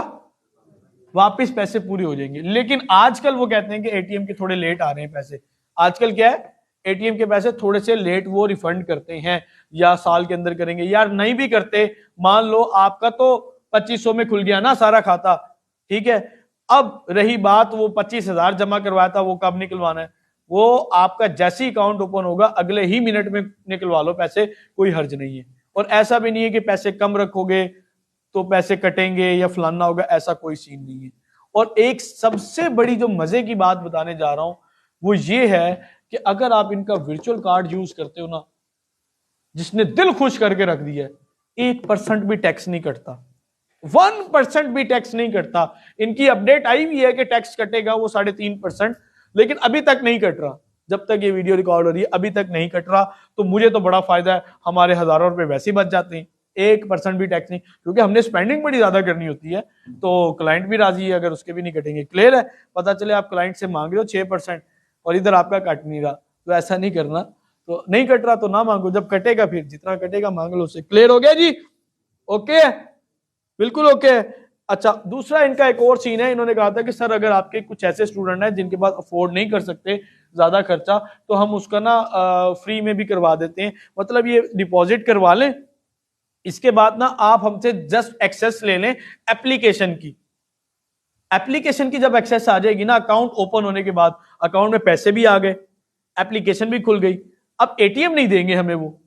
[SPEAKER 1] वापिस पैसे पूरे हो जाएंगे। लेकिन आजकल वो कहते हैं कि एटीएम के थोड़े लेट आ रहे हैं पैसे। आजकल क्या है, एटीएम के पैसे थोड़े से लेट वो रिफंड करते हैं, या साल के अंदर करेंगे। यार नहीं भी करते, मान लो आपका तो 2,500 में खुल गया ना सारा खाता, ठीक है। अब रही बात वो 25,000 जमा करवाया था, वो कब निकलवाना है? वो आपका जैसे ही अकाउंट ओपन होगा अगले ही मिनट में निकलवा लो पैसे, कोई हर्ज नहीं है। और ऐसा भी नहीं है कि पैसे कम रखोगे तो पैसे कटेंगे या फलाना होगा, ऐसा कोई सीन नहीं है। और एक सबसे बड़ी जो मजे की बात बताने जा रहा हूं वो ये है कि अगर आप इनका वर्चुअल कार्ड यूज करते हो ना, जिसने दिल खुश करके रख दिया है, 1% भी टैक्स नहीं कटता, 1% भी टैक्स नहीं कटता। इनकी अपडेट आई हुई है कि टैक्स कटेगा वो 3.5%, लेकिन अभी तक नहीं कट रहा। जब तक ये वीडियो रिकॉर्ड हो रही है अभी तक नहीं कट रहा, तो मुझे तो बड़ा फायदा है, हमारे हजारों रुपए वैसे ही बच जाते हैं। 1% भी टैक्स नहीं, क्योंकि हमने स्पेंडिंग बड़ी ज्यादा करनी होती है, तो क्लाइंट भी राजी है अगर उसके भी नहीं कटेंगे। क्लियर है? पता चले आप क्लाइंट से मांग रहे हो 6% और इधर आपका कट नहीं रहा, तो ऐसा नहीं करना। तो नहीं कट रहा तो ना मांगो, जब कटेगा फिर जितना कटेगा मांग लो उससे। क्लियर हो गया जी? ओके, बिल्कुल ओके। अच्छा, दूसरा इनका एक और सीन है, इन्होंने कहा था कि सर अगर आपके कुछ ऐसे स्टूडेंट हैं जिनके पास अफोर्ड नहीं कर सकते ज्यादा खर्चा, तो हम उसका ना फ्री में भी करवा देते हैं। मतलब ये डिपॉजिट करवा लें, इसके बाद ना आप हमसे जस्ट एक्सेस ले लें एप्लीकेशन की। एप्लीकेशन की जब एक्सेस आ जाएगी ना, अकाउंट ओपन होने के बाद अकाउंट में पैसे भी आ गए, एप्लीकेशन भी खुल गई, अब एटीएम नहीं देंगे हमें, वो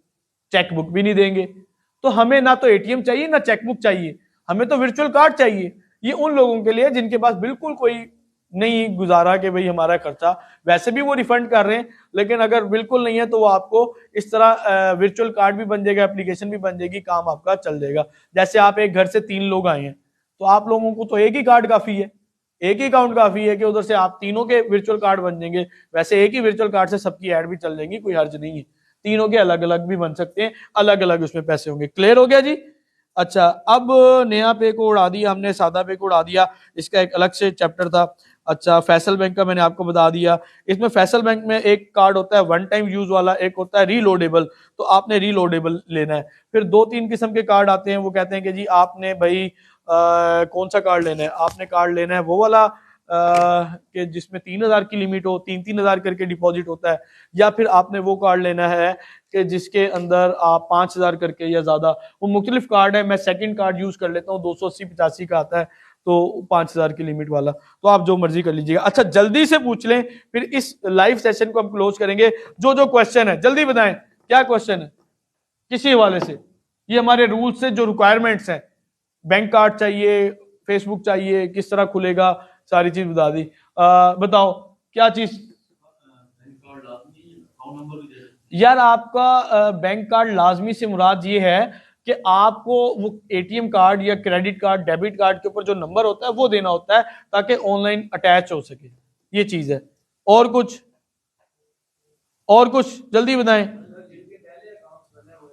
[SPEAKER 1] चेकबुक भी नहीं देंगे। तो हमें ना तो एटीएम चाहिए ना चेकबुक चाहिए, हमें तो वर्चुअल कार्ड चाहिए। ये उन लोगों के लिए जिनके पास बिल्कुल कोई नहीं गुजारा कि भाई हमारा खर्चा, वैसे भी वो रिफंड कर रहे हैं, लेकिन अगर बिल्कुल नहीं है तो वो आपको इस तरह वर्चुअल कार्ड भी बन जाएगा, एप्लीकेशन भी बन जाएगी, काम आपका चल जाएगा। जैसे आप एक घर से 3 लोग आए हैं, तो आप लोगों को तो एक ही कार्ड काफी है, एक ही अकाउंट काफी है कि उधर से आप तीनों के वर्चुअल कार्ड बन जाएंगे। वैसे एक ही वर्चुअल कार्ड से सबकी ऐड भी चल जाएंगी, कोई हर्ज नहीं है। तीनों के अलग अलग भी बन सकते हैं, अलग अलग उसमें पैसे होंगे। क्लियर हो गया जी? अच्छा, अब नया पे को उड़ा दिया हमने, सादा पे को उड़ा दिया, इसका एक अलग से चैप्टर था। अच्छा, फैसल बैंक का मैंने आपको बता दिया। इसमें फैसल बैंक में एक कार्ड होता है वन टाइम यूज वाला, एक होता है रीलोडेबल, तो आपने रीलोडेबल लेना है। फिर 2-3 किस्म के कार्ड आते हैं, वो कहते हैं कि जी आपने भाई कौन सा कार्ड लेना है, आपने कार्ड लेना है वो वाला कि जिसमें 3,000 की लिमिट हो, 3-3 हजार करके डिपॉजिट होता है, या फिर आपने वो कार्ड लेना है कि जिसके अंदर आप 5,000 करके या ज्यादा, वो मुख्तलिफ कार्ड है। मैं सेकंड कार्ड यूज कर लेता हूँ, 280-85 का आता है, तो 5,000 की लिमिट वाला, तो आप जो मर्जी कर लीजिएगा। अच्छा, जल्दी से पूछ लें, फिर इस लाइव सेशन को हम क्लोज करेंगे। जो जो क्वेश्चन है जल्दी बताएं, क्या क्वेश्चन है किसी हवाले से। ये हमारे रूल्स से जो रिक्वायरमेंट्स हैं, बैंक कार्ड चाहिए, फेसबुक चाहिए, किस तरह खुलेगा, सारी चीज बता दी। बताओ क्या चीज। यार आपका बैंक कार्ड लाजमी से मुराद ये है कि आपको वो एटीएम कार्ड या क्रेडिट कार्ड, डेबिट कार्ड के ऊपर जो नंबर होता है वो देना होता है, ताकि ऑनलाइन अटैच हो सके, ये चीज है। और कुछ, और कुछ जल्दी बताएं।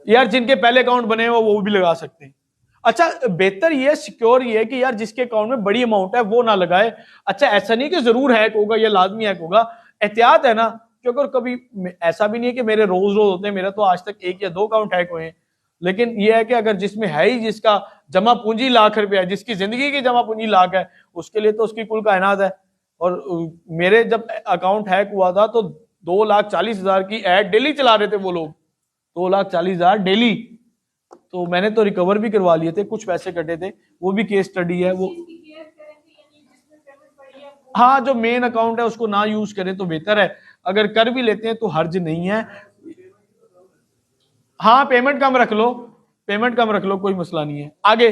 [SPEAKER 1] यार जिनके पहले अकाउंट बने हो वो भी लगा सकते हैं। अच्छा, बेहतर ये सिक्योर ये है कि यार जिसके अकाउंट में बड़ी अमाउंट है वो ना लगाए। अच्छा, ऐसा नहीं कि जरूर हैक होगा या लाजमी हैक होगा, एहतियात है ना, क्योंकि अगर कभी ऐसा भी नहीं है कि मेरे रोज रोज होते हैं, मेरा तो आज तक 1 या 2 अकाउंट हैक हुए हैं। लेकिन ये है कि अगर जिसमें है ही, जिसका जमा पूंजी लाख रुपया है, जिसकी जिंदगी की जमा पूंजी लाख है, उसके लिए तो उसकी कुल कायनात है। और मेरे जब अकाउंट हैक हुआ था तो 2,40,000 की एड डेली चला रहे थे वो लोग, 2,40,000 डेली। तो मैंने तो रिकवर भी करवा लिए थे, कुछ पैसे कटे थे, वो भी केस स्टडी है वो। हाँ, जो मेन अकाउंट है उसको ना यूज करें तो बेहतर है, अगर कर भी लेते हैं तो हर्ज नहीं है। हाँ, पेमेंट कम रख लो, पेमेंट कम रख लो, कोई मसला नहीं है। आगे,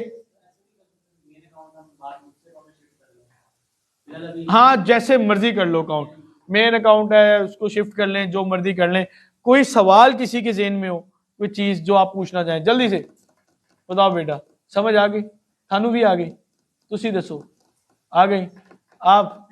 [SPEAKER 1] हाँ जैसे मर्जी कर लो अकाउंट, मेन अकाउंट है उसको शिफ्ट कर लें, जो मर्जी कर लें। कोई सवाल किसी के ज़हन में हो, कोई चीज जो आप पूछना चाहें, जल्दी से बताओ बेटा। समझ आ गई? थानू भी आ गई? तुसी दसो, आ गई आप?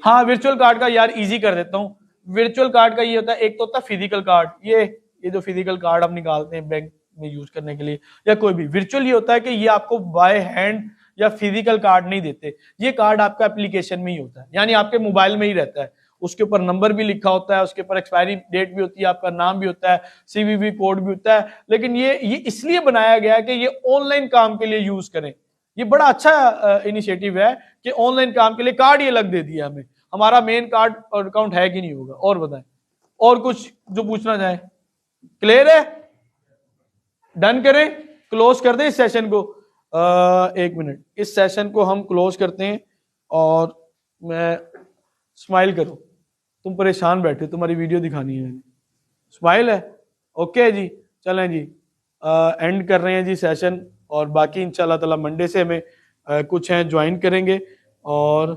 [SPEAKER 1] हाँ, वर्चुअल कार्ड का यार इजी कर देता हूँ। वर्चुअल कार्ड का ये होता है, एक तो होता है फिजिकल कार्ड, ये जो फिजिकल कार्ड हम निकालते हैं बैंक में यूज करने के लिए या कोई भी। वर्चुअल ये होता है कि ये आपको बाय हैंड या फिजिकल कार्ड नहीं देते, ये कार्ड आपका एप्लीकेशन में ही होता है, यानी आपके मोबाइल में ही रहता है। उसके ऊपर नंबर भी लिखा होता है, उसके ऊपर एक्सपायरी डेट भी होती है, आपका नाम भी होता है, सीवीवी कोड भी होता है। लेकिन ये इसलिए बनाया गया है कि ये ऑनलाइन काम के लिए यूज करें। ये बड़ा अच्छा इनिशिएटिव है कि ऑनलाइन काम के लिए कार्ड ये अलग दे दिया हमें, हमारा मेन कार्ड और अकाउंट है कि नहीं होगा। और बताएं, और कुछ जो पूछना चाहे? क्लियर है? डन करें, क्लोज कर दें इस सेशन को। 1 मिनट, इस सेशन को हम क्लोज करते हैं। और मैं स्माइल करो, तुम परेशान बैठे, तुम्हारी वीडियो दिखानी है मैंने। स्माइल है? ओके जी, चलें जी, एंड कर रहे हैं जी सेशन। और बाकी इंशाल्लाह ताला मंडे से हमें कुछ हैं ज्वाइन करेंगे। और